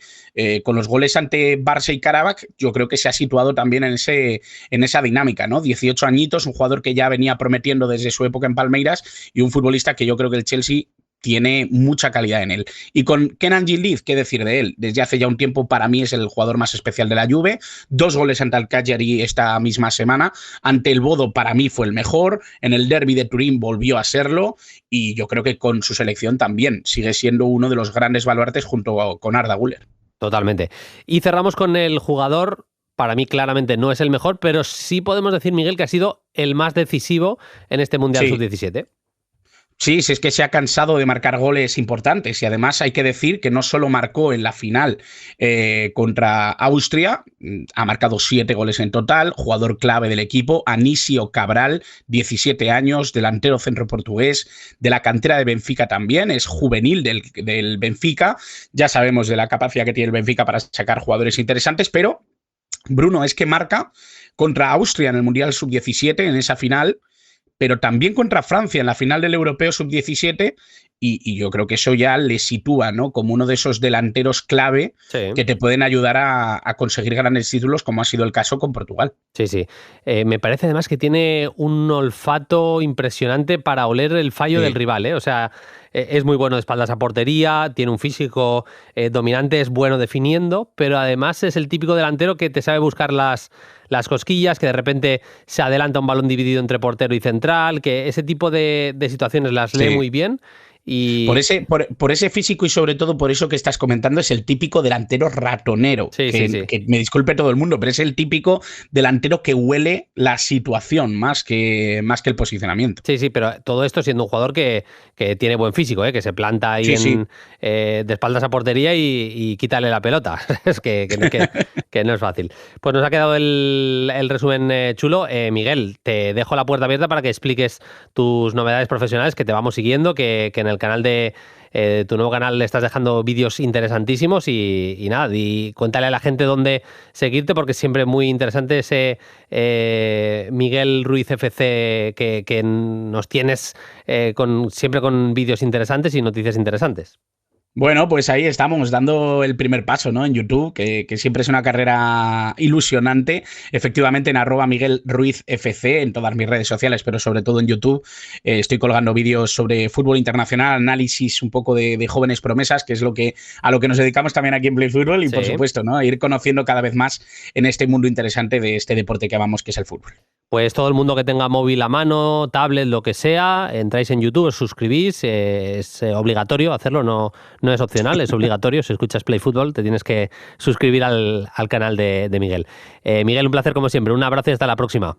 con los goles ante Barça y Karabakh, yo creo que se ha situado también en esa dinámica, ¿no? 18 añitos, un jugador que ya venía prometiendo desde su época en Palmeiras y un futbolista que yo creo que el Chelsea tiene mucha calidad en él. Y con Kenan Yildiz, ¿qué decir de él? Desde hace ya un tiempo para mí es el jugador más especial de la Juve. 2 goles ante el Cagliari esta misma semana. Ante el Bodo para mí fue el mejor. En el derbi de Turín volvió a serlo. Y yo creo que con su selección también sigue siendo uno de los grandes baluartes junto con Arda Güler. Totalmente. Y cerramos con el jugador. Para mí claramente no es el mejor, pero sí podemos decir, Miguel, que ha sido el más decisivo en este Mundial Sub-17. Sí, es que se ha cansado de marcar goles importantes, y además hay que decir que no solo marcó en la final contra Austria, ha marcado 7 goles en total, jugador clave del equipo, Anísio Cabral, 17 años, delantero centro portugués, de la cantera de Benfica también, es juvenil del Benfica. Ya sabemos de la capacidad que tiene el Benfica para sacar jugadores interesantes, pero Bruno, es que marca contra Austria en el Mundial Sub-17 en esa final, pero también contra Francia en la final del Europeo Sub-17, y yo creo que eso ya le sitúa, ¿no?, como uno de esos delanteros clave que te pueden ayudar a conseguir grandes títulos, como ha sido el caso con Portugal. Sí. Me parece además que tiene un olfato impresionante para oler el fallo del rival, ¿eh? O sea, es muy bueno de espaldas a portería, tiene un físico dominante, es bueno definiendo, pero además es el típico delantero que te sabe buscar las cosquillas, que de repente se adelanta un balón dividido entre portero y central, que ese tipo de situaciones las lee muy bien. Y... Por ese físico, y sobre todo por eso que estás comentando, es el típico delantero ratonero. Que me disculpe todo el mundo, pero es el típico delantero que huele la situación más que el posicionamiento. Sí, pero todo esto siendo un jugador que tiene buen físico, que se planta ahí de espaldas a portería y quítale la pelota. Es que no es fácil. Pues nos ha quedado el resumen chulo. Miguel, te dejo la puerta abierta para que expliques tus novedades profesionales, que te vamos siguiendo, que en el canal de tu nuevo canal le estás dejando vídeos interesantísimos, y nada, y cuéntale a la gente dónde seguirte, porque es siempre muy interesante ese Miguel Ruiz FC que nos tienes siempre con vídeos interesantes y noticias interesantes. Bueno, pues ahí estamos dando el primer paso, ¿no?, en YouTube, que siempre es una carrera ilusionante. Efectivamente, en @MiguelRuizFC, en todas mis redes sociales, pero sobre todo en YouTube, estoy colgando vídeos sobre fútbol internacional, análisis un poco de jóvenes promesas, que es a lo que nos dedicamos también aquí en Play Fútbol, y por supuesto, ¿no?, ir conociendo cada vez más en este mundo interesante de este deporte que amamos, que es el fútbol. Pues todo el mundo que tenga móvil a mano, tablet, lo que sea, entráis en YouTube, os suscribís, es obligatorio hacerlo, no es opcional, es obligatorio. Si escuchas Play Fútbol te tienes que suscribir al canal de Miguel. Miguel, un placer como siempre, un abrazo y hasta la próxima.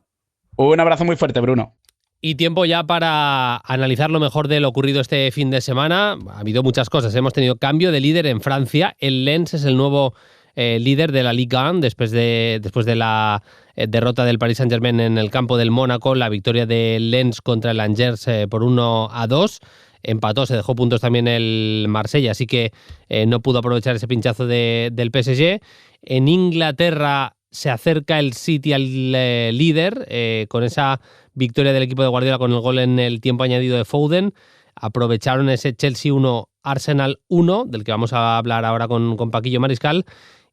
Un abrazo muy fuerte, Bruno. Y tiempo ya para analizar lo mejor de lo ocurrido este fin de semana. Ha habido muchas cosas, hemos tenido cambio de líder en Francia, el Lens es el nuevo líder de la Ligue 1 después de la derrota del Paris Saint-Germain en el campo del Mónaco, la victoria del Lens contra el Angers por 1-2. Empató, se dejó puntos también el Marsella, así que no pudo aprovechar ese pinchazo del PSG. En Inglaterra se acerca el City al líder con esa victoria del equipo de Guardiola con el gol en el tiempo añadido de Foden. Aprovecharon ese Chelsea 1, Arsenal 1, del que vamos a hablar ahora con Paquillo Mariscal.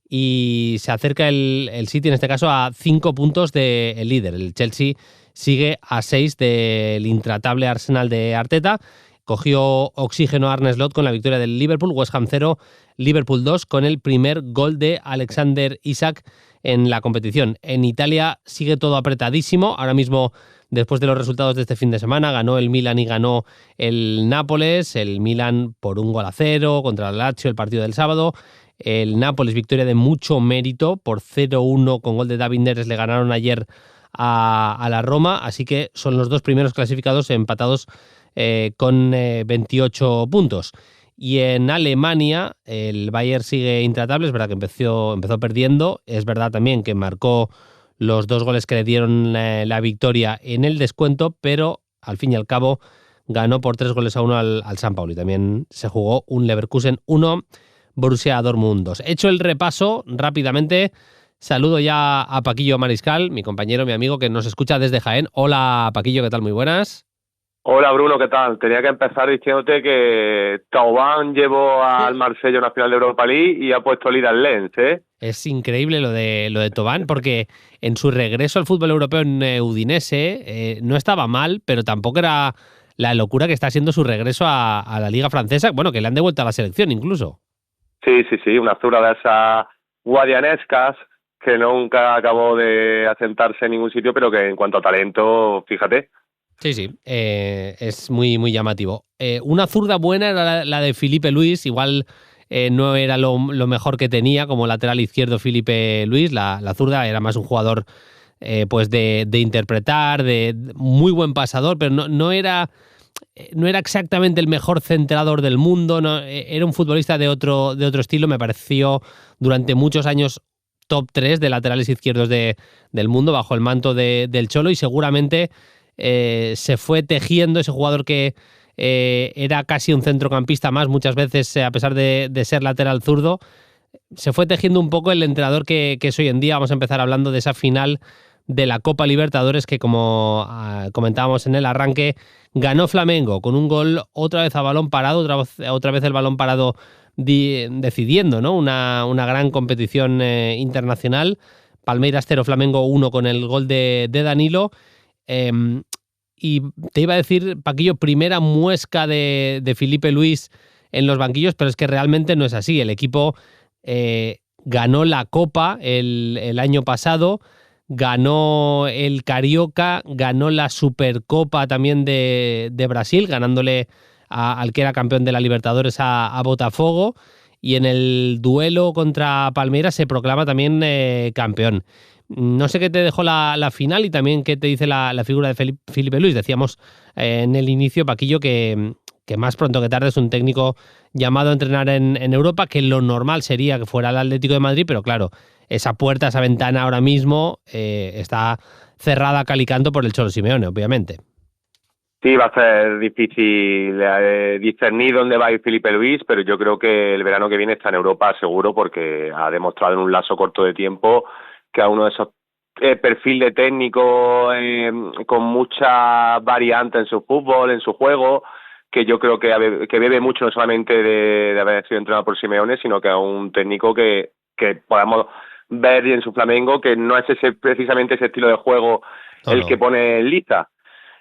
y se acerca el City, en este caso, a 5 puntos del líder. El Chelsea sigue a 6 del intratable Arsenal de Arteta. Cogió oxígeno Arne Slot con la victoria del Liverpool, West Ham 0, Liverpool 2, con el primer gol de Alexander Isak en la competición. En Italia sigue todo apretadísimo. Ahora mismo, después de los resultados de este fin de semana, ganó el Milan y ganó el Nápoles. El Milan por 1-0 contra el Lazio el partido del sábado. El Nápoles, victoria de mucho mérito, por 0-1 con gol de David Neres, le ganaron ayer a la Roma, así que son los dos primeros clasificados empatados con 28 puntos. Y en Alemania el Bayern sigue intratable, es verdad que empezó perdiendo, es verdad también que marcó los 2 goles que le dieron la victoria en el descuento, pero al fin y al cabo ganó por 3-1 al San Pauli. También se jugó un Leverkusen 1, Borussia Dortmund 2. Hecho el repaso rápidamente, saludo ya a Paquillo Mariscal, mi compañero, mi amigo que nos escucha desde Jaén. Hola Paquillo, ¿qué tal? Muy buenas. Hola Bruno, ¿qué tal? Tenía que empezar diciéndote que Thauvin llevó al Marsella a una final de Europa League y ha puesto líder al Lens, ¿eh? Es increíble lo de Thauvin, porque en su regreso al fútbol europeo en Udinese no estaba mal, pero tampoco era la locura que está siendo su regreso a la Liga Francesa, bueno, que le han devuelto a la selección incluso. Sí, una zurda de esas guadianescas que nunca acabó de asentarse en ningún sitio, pero que en cuanto a talento, fíjate. Sí, es muy, muy llamativo. Una zurda buena era la de Filipe Luis, igual no era lo mejor que tenía como lateral izquierdo Filipe Luis, la zurda era más un jugador pues de interpretar, de muy buen pasador, pero no era exactamente el mejor centrador del mundo, no, era un futbolista de otro estilo, me pareció durante muchos años top 3 de laterales izquierdos del mundo bajo el manto del Cholo, y seguramente se fue tejiendo ese jugador que era casi un centrocampista más, muchas veces a pesar de ser lateral zurdo, se fue tejiendo un poco el entrenador que es hoy en día. Vamos a empezar hablando de esa final de la Copa Libertadores que, como comentábamos en el arranque, ganó Flamengo con un gol otra vez a balón parado, otra vez el balón parado decidiendo, ¿no? Una gran competición internacional. Palmeiras 0, Flamengo 1 con el gol de Danilo. Y te iba a decir, Paquillo, primera muesca de Filipe Luis en los banquillos, pero es que realmente no es así. El equipo ganó la Copa el año pasado, ganó el Carioca, ganó la Supercopa también de Brasil, ganándole al que era campeón de la Libertadores a Botafogo, y en el duelo contra Palmeiras se proclama también campeón. No sé qué te dejó la final y también qué te dice la figura de Filipe Luis. Decíamos en el inicio, Paquillo, que más pronto que tarde es un técnico llamado a entrenar en Europa, que lo normal sería que fuera el Atlético de Madrid, pero claro, esa puerta, esa ventana ahora mismo está cerrada cal y canto por el Cholo Simeone, obviamente. Sí, va a ser difícil discernir dónde va a ir Filipe Luis, pero yo creo que el verano que viene está en Europa seguro, porque ha demostrado en un lapso corto de tiempo que a uno de esos perfil de técnico con mucha variante en su fútbol, en su juego, que yo creo que bebe mucho no solamente de haber sido entrenado por Simeone, sino que a un técnico que podamos ver en su Flamengo, que no es precisamente ese estilo de juego el que pone en lista.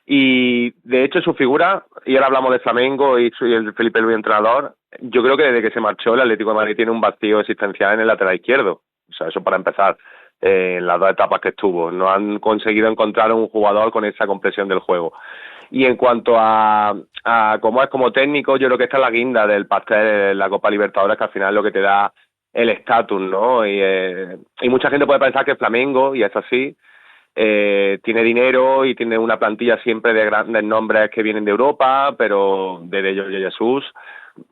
Y de hecho su figura, y ahora hablamos de Flamengo y el Filipe Luis entrenador, yo creo que desde que se marchó el Atlético de Madrid tiene un vacío existencial en el lateral izquierdo. O sea, eso para empezar. En las 2 etapas que estuvo, no han conseguido encontrar un jugador con esa comprensión del juego. Y en cuanto a cómo es como técnico, yo creo que esta es la guinda del pastel de la Copa Libertadores, que al final es lo que te da el estatus, ¿no? Y mucha gente puede pensar que Flamengo, y es así, tiene dinero y tiene una plantilla siempre de grandes nombres que vienen de Europa, pero desde Jorge Jesús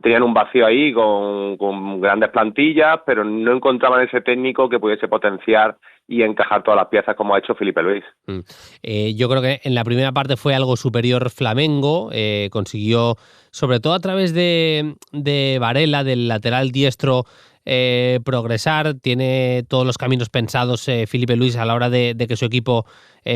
tenían un vacío ahí con grandes plantillas, pero no encontraban ese técnico que pudiese potenciar y encajar todas las piezas como ha hecho Filipe Luis. Yo creo que en la primera parte fue algo superior Flamengo, consiguió, sobre todo a través de Varela, del lateral diestro, progresar, tiene todos los caminos pensados Filipe Luis a la hora de que su equipo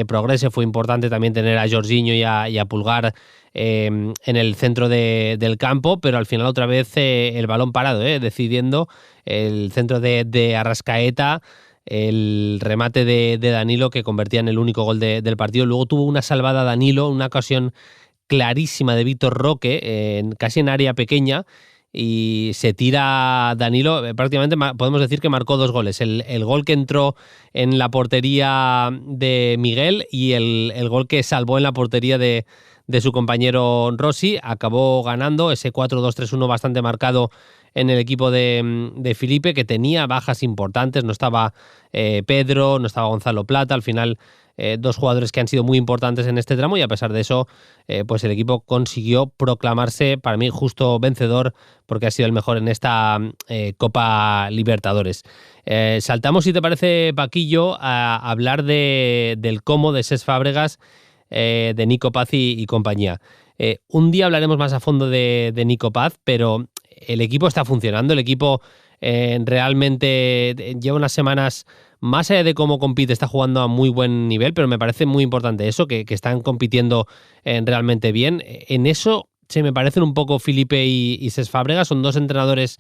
progrese. Fue importante también tener a Jorginho y a Pulgar en el centro del campo, pero al final otra vez el balón parado, decidiendo el centro de Arrascaeta, el remate de Danilo que convertía en el único gol del partido. Luego tuvo una salvada Danilo, una ocasión clarísima de Vitor Roque, casi en área pequeña, y se tira Danilo. Prácticamente podemos decir que marcó 2 goles. El gol que entró en la portería de Miguel y el gol que salvó en la portería de su compañero Rossi. Acabó ganando ese 4-2-3-1 bastante marcado en el equipo de Filipe, que tenía bajas importantes. No estaba Pedro, no estaba Gonzalo Plata. Al final, 2 jugadores que han sido muy importantes en este tramo, y a pesar de eso, pues el equipo consiguió proclamarse, para mí, justo vencedor, porque ha sido el mejor en esta Copa Libertadores. Saltamos, si te parece, Paquillo, a hablar del Como de Cesc Fábregas, de Nico Paz y compañía. Un día hablaremos más a fondo de Nico Paz, pero el equipo está funcionando, el equipo realmente lleva unas semanas, más allá de cómo compite, está jugando a muy buen nivel, pero me parece muy importante eso, que están compitiendo realmente bien. En eso se me parecen un poco Filipe y Cesc Fábregas. Son 2 entrenadores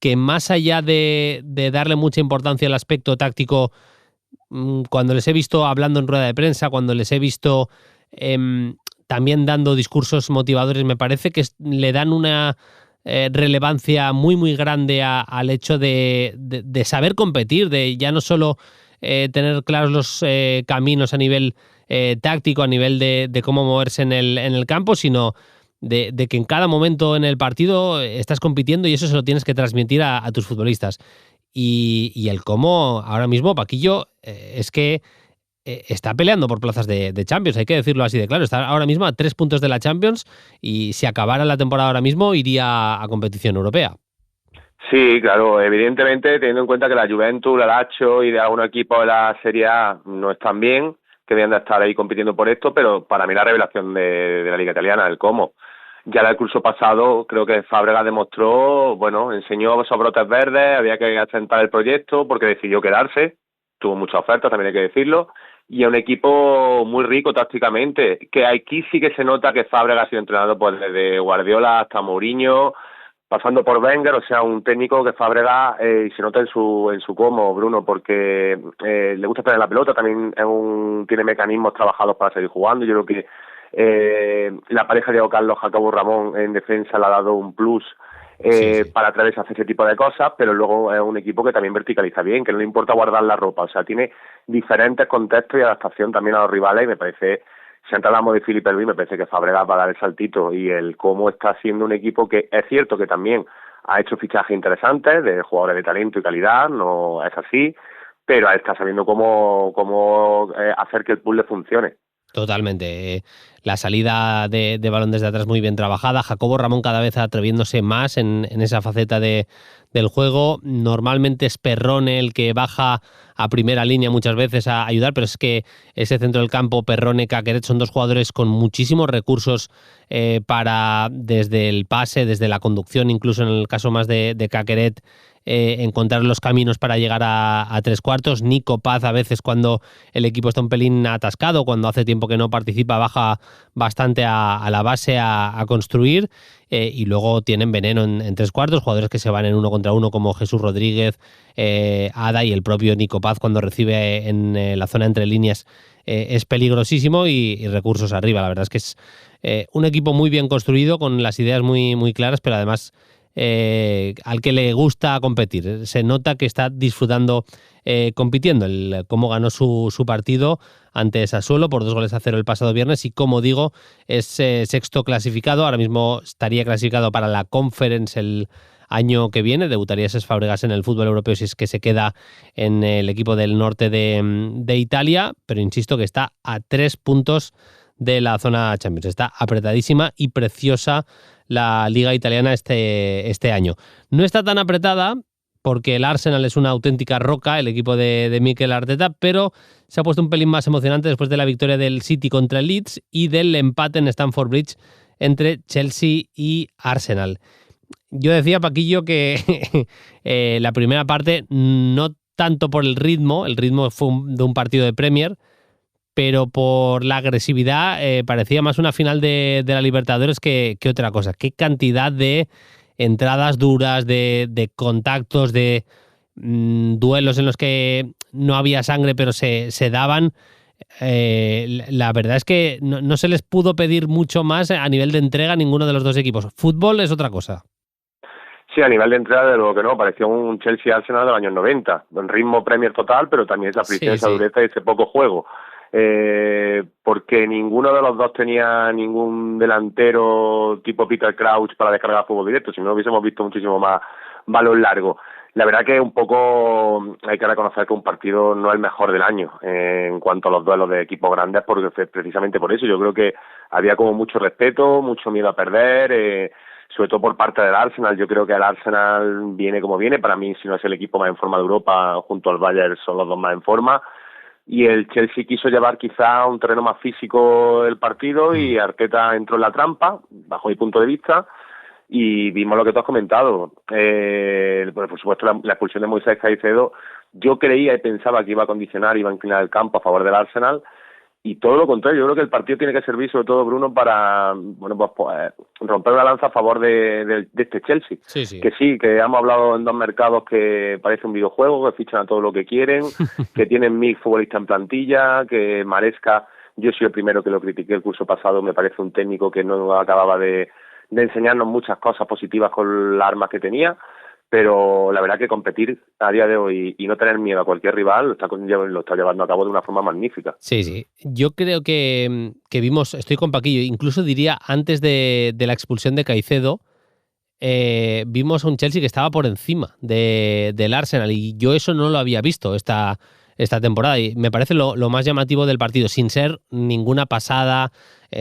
que, más allá de darle mucha importancia al aspecto táctico, cuando les he visto hablando en rueda de prensa, cuando les he visto también dando discursos motivadores, me parece que le dan una relevancia muy muy grande al hecho de saber competir, de ya no solo tener claros los caminos a nivel táctico, a nivel de cómo moverse en el campo, sino de que en cada momento en el partido estás compitiendo, y eso se lo tienes que transmitir a tus futbolistas. Y el cómo ahora mismo, Paquillo, es que está peleando por plazas de Champions, hay que decirlo así de claro. Está ahora mismo a 3 puntos de la Champions, y si acabara la temporada ahora mismo iría a competición europea. Sí, claro, evidentemente, teniendo en cuenta que la Juventus, la Lazio y de algún equipo de la Serie A no están bien, que deben de estar ahí compitiendo por esto, pero para mí la revelación de la Liga Italiana, el Como. Ya el curso pasado creo que Fábregas demostró, enseñó esos brotes verdes, había que asentar el proyecto porque decidió quedarse, tuvo muchas ofertas, también hay que decirlo, y es un equipo muy rico tácticamente, que aquí sí que se nota que Fábregas ha sido entrenado pues desde Guardiola hasta Mourinho, pasando por Wenger, o sea, un técnico que Fábregas, y se nota en su Como, Bruno, porque le gusta tener la pelota, también tiene mecanismos trabajados para seguir jugando. Yo creo que la pareja de Carlos Jacobo Ramón en defensa le ha dado un plus para atreverse a hacer ese tipo de cosas, pero luego es un equipo que también verticaliza bien, que no le importa guardar la ropa, o sea, tiene diferentes contextos y adaptación también a los rivales, y me parece, si hablamos de Filipe Luis, me parece que Fábregas va a dar el saltito, y el cómo está siendo un equipo que es cierto que también ha hecho fichajes interesantes de jugadores de talento y calidad, no es así, pero está sabiendo cómo hacer que el puzzle funcione. Totalmente. La salida de balón desde atrás muy bien trabajada. Jacobo Ramón cada vez atreviéndose más en esa faceta del juego. Normalmente es Perrone el que baja a primera línea muchas veces a ayudar, pero es que ese centro del campo, Perrone, Caqueret, son 2 jugadores con muchísimos recursos para, desde el pase, desde la conducción, incluso en el caso más de Caqueret, encontrar los caminos para llegar a 3/4. Nico Paz, a veces cuando el equipo está un pelín atascado, cuando hace tiempo que no participa, baja bastante a la base a construir, y luego tienen veneno en 3/4, jugadores que se van en 1 contra 1 como Jesús Rodríguez, Ada, y el propio Nico Paz cuando recibe en la zona entre líneas es peligrosísimo, y recursos arriba. La verdad es que es un equipo muy bien construido, con las ideas muy, muy claras, pero además al que le gusta competir. Se nota que está disfrutando compitiendo. Cómo ganó su partido ante Sassuolo por 2-0 el pasado viernes, y como digo, es sexto clasificado. Ahora mismo estaría clasificado para la Conference el año que viene. Debutaría Cesc Fábregas en el fútbol europeo si es que se queda en el equipo del norte de Italia, pero insisto que está a 3 puntos de la zona Champions. Está apretadísima y preciosa la liga italiana este año. No está tan apretada porque el Arsenal es una auténtica roca, el equipo de Mikel Arteta, pero se ha puesto un pelín más emocionante después de la victoria del City contra el Leeds y del empate en Stamford Bridge entre Chelsea y Arsenal. Yo decía, Paquillo, que la primera parte, no tanto por el ritmo fue de un partido de Premier, pero por la agresividad parecía más una final de la Libertadores que otra cosa. Qué cantidad de entradas duras, de contactos, de duelos en los que no había sangre pero se daban. La verdad es que no se les pudo pedir mucho más a nivel de entrega a ninguno de los dos equipos. Fútbol es otra cosa. Sí, a nivel de entrada, de lo que no, pareció un Chelsea-Arsenal de los años 90. En ritmo Premier total, pero también esa fricción, esa dureza y ese poco juego. Porque ninguno de los dos tenía ningún delantero tipo Peter Crouch para descargar fútbol directo, si no hubiésemos visto muchísimo más balón largo. La verdad que un poco hay que reconocer que un partido no es el mejor del año en cuanto a los duelos de equipos grandes, porque precisamente por eso yo creo que había como mucho respeto, mucho miedo a perder, sobre todo por parte del Arsenal. Yo creo que el Arsenal viene como viene, para mí si no es el equipo más en forma de Europa, junto al Bayern son los dos más en forma, y el Chelsea quiso llevar quizá a un terreno más físico el partido y Arteta entró en la trampa, bajo mi punto de vista, y vimos lo que tú has comentado. Por supuesto, la expulsión de Moisés Caicedo, yo creía y pensaba que iba a condicionar, iba a inclinar el campo a favor del Arsenal, y todo lo contrario. Yo creo que el partido tiene que servir, sobre todo, Bruno, para romper una lanza a favor de este Chelsea. Sí. Que hemos hablado en dos mercados que parece un videojuego, que fichan a todo lo que quieren, que tienen 1000 futbolistas en plantilla, que Maresca, yo soy el primero que lo critiqué el curso pasado, me parece un técnico que no acababa de enseñarnos muchas cosas positivas con las armas que tenía, pero la verdad que competir a día de hoy y no tener miedo a cualquier rival lo está llevando a cabo de una forma magnífica. Sí. Yo creo que vimos, estoy con Paquillo, incluso diría antes de la expulsión de Caicedo, vimos a un Chelsea que estaba por encima del Arsenal, y yo eso no lo había visto esta temporada, y me parece lo más llamativo del partido, sin ser ninguna pasada,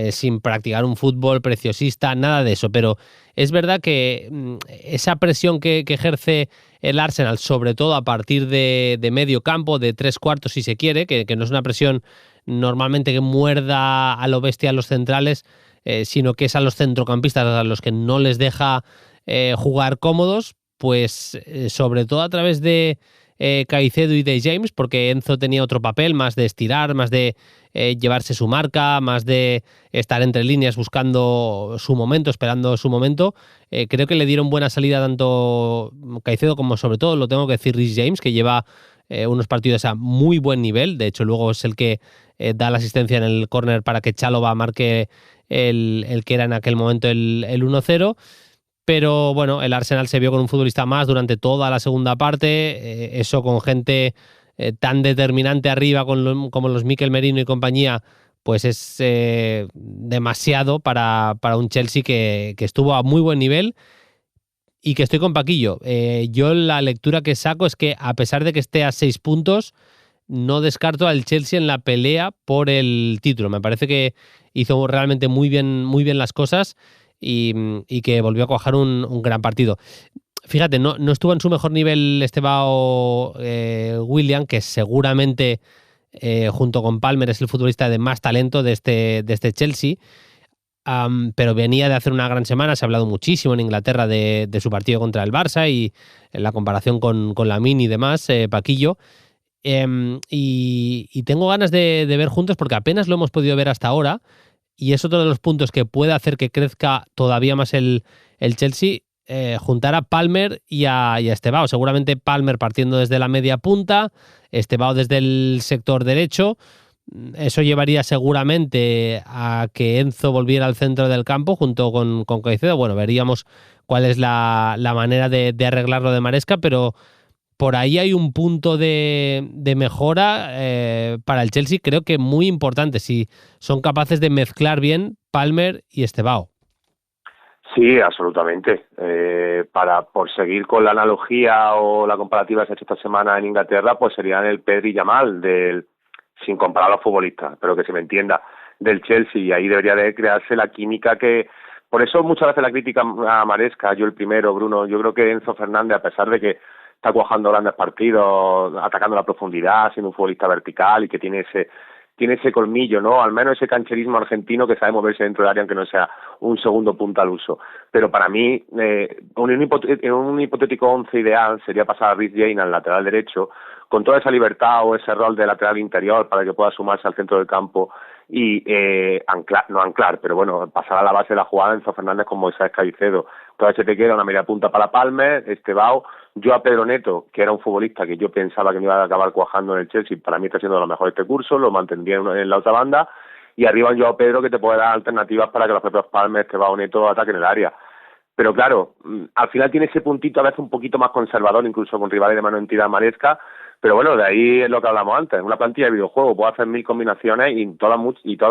sin practicar un fútbol preciosista, nada de eso, pero es verdad que esa presión que ejerce el Arsenal, sobre todo a partir de medio campo, de 3/4 si se quiere, que no es una presión normalmente que muerda a lo bestia a los centrales, sino que es a los centrocampistas a los que no les deja jugar cómodos, pues sobre todo a través de Caicedo y de James, porque Enzo tenía otro papel, más de estirar, más de llevarse su marca, más de estar entre líneas buscando su momento, esperando su momento. Creo que le dieron buena salida tanto Caicedo como, sobre todo, lo tengo que decir, Reece James, que lleva unos partidos a muy buen nivel. De hecho, luego es el que da la asistencia en el córner para que Chalobah marque el que era en aquel momento el 1-0. Pero bueno, el Arsenal se vio con un futbolista más durante toda la segunda parte. Eso con gente tan determinante arriba como los Mikel Merino y compañía, pues es demasiado para un Chelsea que estuvo a muy buen nivel y que estoy con Paquillo. Yo la lectura que saco es que, a pesar de que esté a 6 puntos, no descarto al Chelsea en la pelea por el título. Me parece que hizo realmente muy bien las cosas y que volvió a cuajar un gran partido. Fíjate, no estuvo en su mejor nivel Estebao Willian, que seguramente junto con Palmer es el futbolista de más talento de este Chelsea, pero venía de hacer una gran semana. Se ha hablado muchísimo en Inglaterra de su partido contra el Barça y en la comparación con Lamine y demás, Paquillo. Y tengo ganas de ver juntos, porque apenas lo hemos podido ver hasta ahora, y es otro de los puntos que puede hacer que crezca todavía más el Chelsea, juntar a Palmer y a Estebao. Seguramente Palmer partiendo desde la media punta, Estebao desde el sector derecho. Eso llevaría seguramente a que Enzo volviera al centro del campo junto con Caicedo. Bueno, veríamos cuál es la manera de arreglarlo de Maresca, pero por ahí hay un punto de mejora para el Chelsea, creo que muy importante, si son capaces de mezclar bien Palmer y Estebao. Sí, absolutamente. Por seguir con la analogía o la comparativa que se ha hecho esta semana en Inglaterra, pues serían el Pedri y Yamal, sin comparar a los futbolistas, pero que se me entienda, del Chelsea, y ahí debería de crearse la química que... Por eso muchas veces la crítica a Maresca, yo el primero, Bruno, yo creo que Enzo Fernández, a pesar de que está cuajando grandes partidos, atacando la profundidad, siendo un futbolista vertical y que tiene tiene ese colmillo, ¿no? Al menos ese cancherismo argentino que sabe moverse dentro del área aunque no sea un segundo punta al uso. Pero para mí, un hipotético 11 ideal sería pasar a Reece James al lateral derecho, con toda esa libertad o ese rol de lateral interior para que pueda sumarse al centro del campo y anclar, pero bueno, pasar a la base de la jugada Enzo Fernández con Moisés Caicedo. Entonces se te queda una media punta para Palmer, Estebao, yo a Pedro Neto, que era un futbolista que yo pensaba que me iba a acabar cuajando en el Chelsea, para mí está siendo lo mejor este curso, lo mantendría en la otra banda, y arriba un Joao Pedro que te puede dar alternativas para que los propios Palmer, Estebao, Neto ataquen el área. Pero claro, al final tiene ese puntito a veces un poquito más conservador, incluso con rivales de mano entidad maresca. Pero bueno, de ahí es lo que hablamos antes, una plantilla de videojuego, puede hacer 1000 combinaciones y todas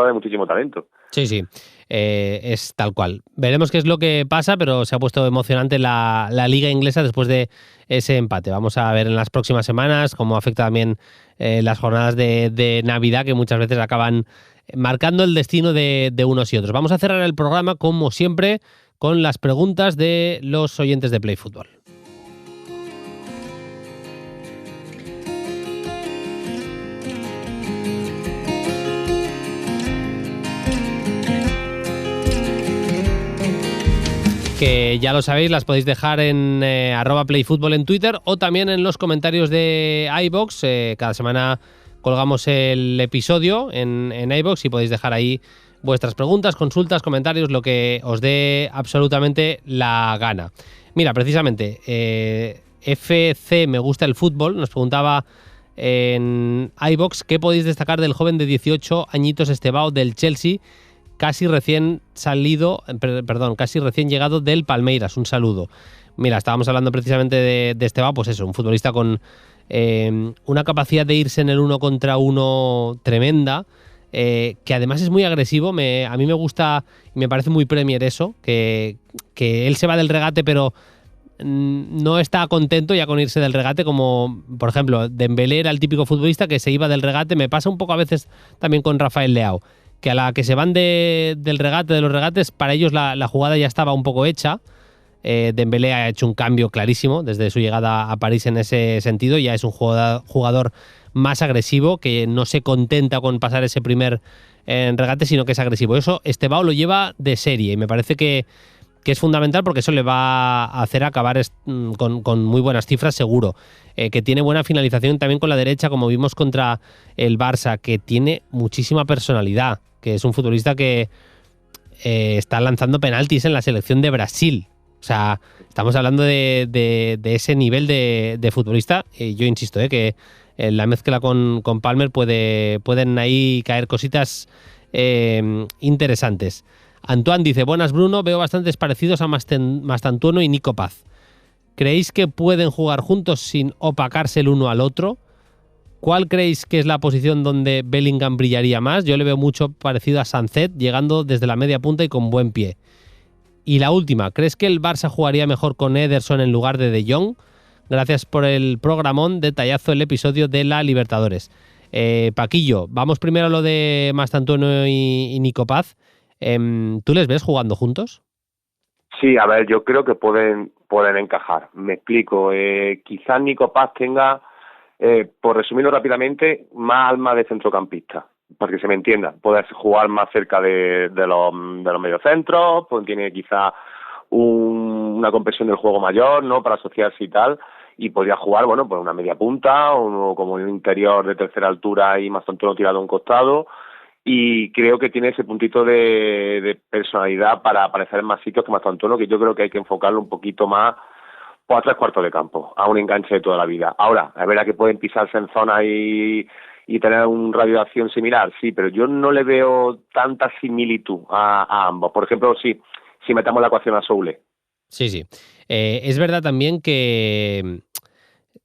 de muchísimo talento. Sí, es tal cual. Veremos qué es lo que pasa, pero se ha puesto emocionante la liga inglesa después de ese empate. Vamos a ver en las próximas semanas cómo afecta también las jornadas de Navidad, que muchas veces acaban marcando el destino de unos y otros. Vamos a cerrar el programa, como siempre, con las preguntas de los oyentes de Play Fútbol. Que ya lo sabéis, las podéis dejar en @playfutbol en Twitter o también en los comentarios de iVoox. Cada semana colgamos el episodio en iVoox y podéis dejar ahí vuestras preguntas, consultas, comentarios, lo que os dé absolutamente la gana. Mira, precisamente, FC Me Gusta el Fútbol nos preguntaba en iVoox qué podéis destacar del joven de 18 añitos Estebao del Chelsea, casi recién llegado del Palmeiras. Un saludo. Mira, estábamos hablando precisamente de Estebao, pues eso, un futbolista con una capacidad de irse en el 1 contra 1 tremenda, que además es muy agresivo. A mí me gusta y me parece muy Premier eso, que él se va del regate pero no está contento ya con irse del regate, como por ejemplo Dembélé era el típico futbolista que se iba del regate. Me pasa un poco a veces también con Rafael Leao, que a la que se van del regate, de los regates, para ellos la jugada ya estaba un poco hecha. Dembélé ha hecho un cambio clarísimo desde su llegada a París en ese sentido. Ya es un jugador más agresivo, que no se contenta con pasar ese primer regate, sino que es agresivo. Eso Estebao lo lleva de serie y me parece que es fundamental, porque eso le va a hacer acabar con muy buenas cifras seguro. Que tiene buena finalización también con la derecha, como vimos contra el Barça, que tiene muchísima personalidad, que es un futbolista que está lanzando penaltis en la selección de Brasil. O sea, estamos hablando de ese nivel de futbolista. Yo insisto, que en la mezcla con Palmer pueden ahí caer cositas interesantes. Antoine dice: buenas Bruno, veo bastantes parecidos a Mastantuono y Nico Paz. ¿Creéis que pueden jugar juntos sin opacarse el uno al otro? ¿Cuál creéis que es la posición donde Bellingham brillaría más? Yo le veo mucho parecido a Sancet, llegando desde la media punta y con buen pie. Y la última, ¿crees que el Barça jugaría mejor con Ederson en lugar de De Jong? Gracias por el programón, detallazo el episodio de la Libertadores. Paquillo, vamos primero a lo de Mastantuono y Nico Paz. ¿Tú les ves jugando juntos? Sí, a ver, yo creo que pueden encajar. Me explico. Quizás Nico Paz tenga, por resumirlo rápidamente, más alma de centrocampista, porque se me entienda. Puede jugar más cerca de los mediocentros, pues tiene quizás una compresión del juego mayor, ¿no?, para asociarse y tal, y podría jugar, bueno, pues una media punta o como un interior de tercera altura y más tanto tirado a un costado. Y creo que tiene ese puntito de personalidad para aparecer en más sitios que Mastantuono, que yo creo que hay que enfocarlo un poquito más pues a 3/4 de campo, a un enganche de toda la vida. Ahora, es verdad que pueden pisarse en zona y tener un radio de acción similar, sí, pero yo no le veo tanta similitud a ambos. Por ejemplo, si metamos la ecuación a Soule. Sí. Es verdad también que,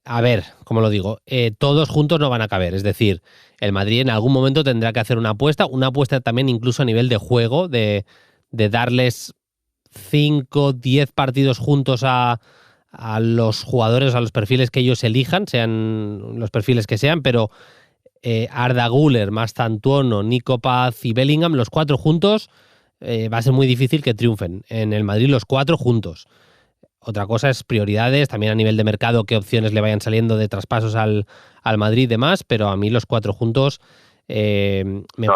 a ver, como lo digo, todos juntos no van a caber. Es decir, el Madrid en algún momento tendrá que hacer una apuesta también incluso a nivel de juego, de darles 5, 10 partidos juntos a los jugadores, a los perfiles que ellos elijan, sean los perfiles que sean, pero Arda Güler, Mastantuono, Nico Paz y Bellingham, los 4 juntos, va a ser muy difícil que triunfen en el Madrid los 4 juntos. Otra cosa es prioridades, también a nivel de mercado, qué opciones le vayan saliendo de traspasos al Madrid y demás, pero a mí los 4 juntos me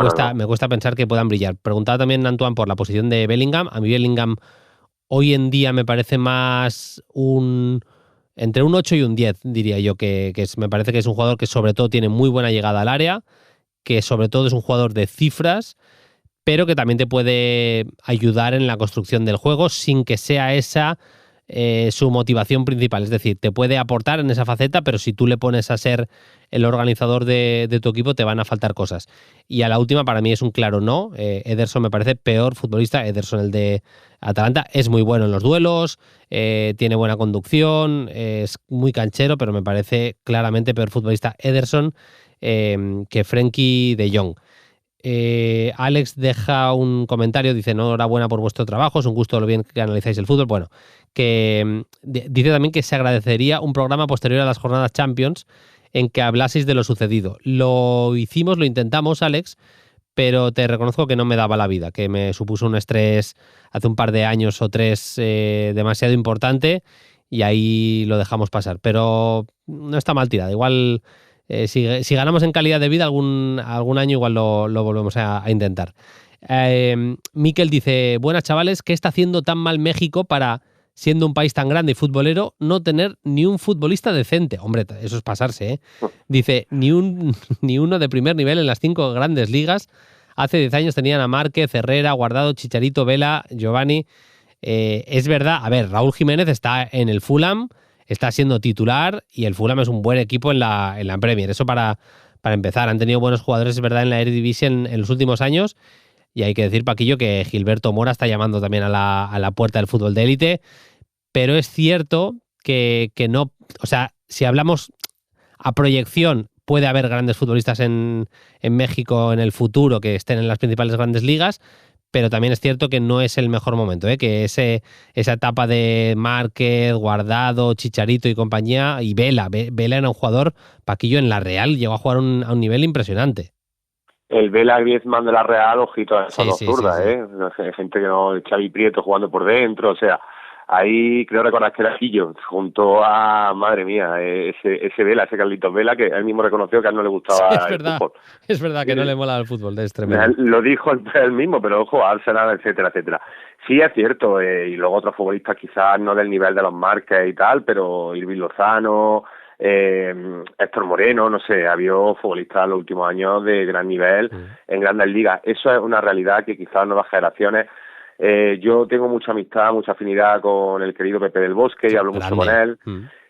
cuesta pensar que puedan brillar. Preguntaba también Antoine por la posición de Bellingham. A mí Bellingham hoy en día me parece más entre un 8 y un 10, diría yo, me parece que es un jugador que sobre todo tiene muy buena llegada al área, que sobre todo es un jugador de cifras, pero que también te puede ayudar en la construcción del juego sin que sea esa su motivación principal. Es decir, te puede aportar en esa faceta, pero si tú le pones a ser el organizador de tu equipo, te van a faltar cosas. Y a la última, para mí es un claro no. Ederson me parece peor futbolista. Ederson, el de Atalanta, es muy bueno en los duelos, tiene buena conducción, es muy canchero, pero me parece claramente peor futbolista Ederson que Frenkie de Jong. Alex deja un comentario, dice: enhorabuena por vuestro trabajo, es un gusto lo bien que analizáis el fútbol. Bueno, que dice también que se agradecería un programa posterior a las jornadas Champions en que hablaseis de lo sucedido. Lo hicimos, lo intentamos, Alex, pero te reconozco que no me daba la vida, que me supuso un estrés hace un par de años o 3 demasiado importante, y ahí lo dejamos pasar. Pero no está mal tirada. Igual si ganamos en calidad de vida algún año, igual lo volvemos a intentar. Miquel dice: buenas chavales, ¿qué está haciendo tan mal México para, siendo un país tan grande y futbolero, no tener ni un futbolista decente? Hombre, eso es pasarse, ¿eh? Dice: ni uno de primer nivel en las 5 grandes ligas. Hace 10 años tenían a Márquez, Herrera, Guardado, Chicharito, Vela, Giovanni. Es verdad, a ver, Raúl Jiménez está en el Fulham, está siendo titular, y el Fulham es un buen equipo en la Premier. Eso para empezar. Han tenido buenos jugadores, es verdad, en la Eredivisie en los últimos años. Y hay que decir, Paquillo, que Gilberto Mora está llamando también a la puerta del fútbol de élite. Pero es cierto que no... O sea, si hablamos a proyección, puede haber grandes futbolistas en México en el futuro que estén en las principales grandes ligas, pero también es cierto que no es el mejor momento, que esa etapa de Márquez, Guardado, Chicharito y compañía, y Vela era un jugador, Paquillo, en la Real llegó a jugar a un nivel impresionante. El Vela Griezmann de la Real, ojito a esa zurda, sí. Gente que no, Xavi Prieto jugando por dentro, o sea, ahí creo recordar que era Quillo, junto a, madre mía, ese Vela, ese Carlitos Vela, que él mismo reconoció que a él no le gustaba el fútbol. Es verdad que no le mola el fútbol, es tremendo. Lo dijo él mismo, pero ojo, Arsenal, etcétera, etcétera. Sí, es cierto, y luego otros futbolistas quizás no del nivel de los Márquez y tal, pero Irving Lozano, Héctor Moreno, no sé, había futbolistas en los últimos años de gran nivel en grandes ligas. Eso es una realidad que quizás nuevas generaciones... yo tengo mucha amistad, mucha afinidad con el querido Pepe del Bosque, y hablo mucho con él.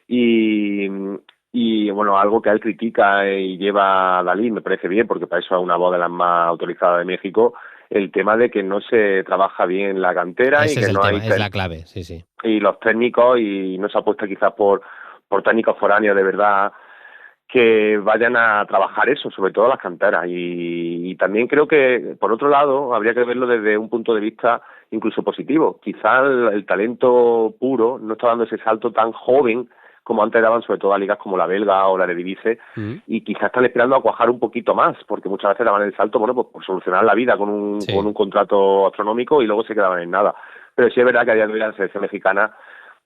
Y bueno, algo que él critica y lleva a Dalí, me parece bien, porque para eso es una voz de las más autorizadas de México, el tema de que no se trabaja bien la cantera. Ese y que no hay es la clave, sí. Y los técnicos, y no se apuesta quizás por técnicos foráneos de verdad que vayan a trabajar eso, sobre todo las canteras. Y también creo que, por otro lado, habría que verlo desde un punto de vista incluso positivo. Quizás el talento puro no está dando ese salto tan joven como antes daban, sobre todo a ligas como la belga o la Eredivisie, y quizás están esperando a cuajar un poquito más, porque muchas veces daban el salto, bueno, pues por solucionar la vida con un contrato astronómico, y luego se quedaban en nada. Pero sí es verdad que a día de hoy la selección mexicana,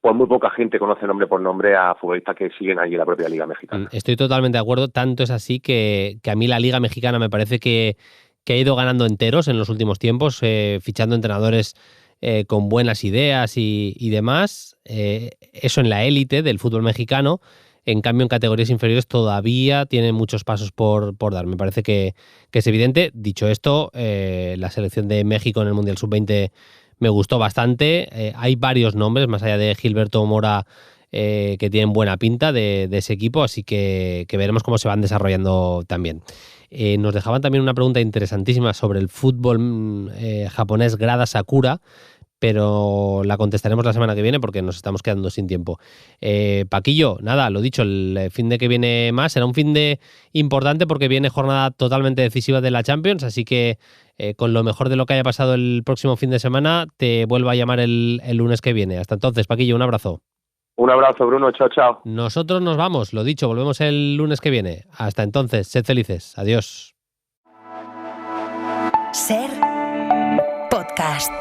pues muy poca gente conoce nombre por nombre a futbolistas que siguen allí en la propia Liga Mexicana. Estoy totalmente de acuerdo, tanto es así que a mí la Liga Mexicana me parece que ha ido ganando enteros en los últimos tiempos, fichando entrenadores con buenas ideas y demás. Eso en la élite del fútbol mexicano. En cambio, en categorías inferiores todavía tienen muchos pasos por dar. Me parece que es evidente. Dicho esto, la selección de México en el Mundial Sub-20 me gustó bastante. Hay varios nombres, más allá de Gilberto Mora, que tienen buena pinta de ese equipo, así que veremos cómo se van desarrollando también. Nos dejaban también una pregunta interesantísima sobre el fútbol japonés Grada Sakura, pero la contestaremos la semana que viene porque nos estamos quedando sin tiempo. Paquillo, nada, lo dicho, el fin de que viene más será un fin de importante porque viene jornada totalmente decisiva de la Champions, así que con lo mejor de lo que haya pasado el próximo fin de semana te vuelvo a llamar el lunes que viene. Hasta entonces, Paquillo, un abrazo. Un abrazo, Bruno, chao. Nosotros nos vamos, lo dicho, volvemos el lunes que viene. Hasta entonces, sed felices. Adiós. Ser podcast.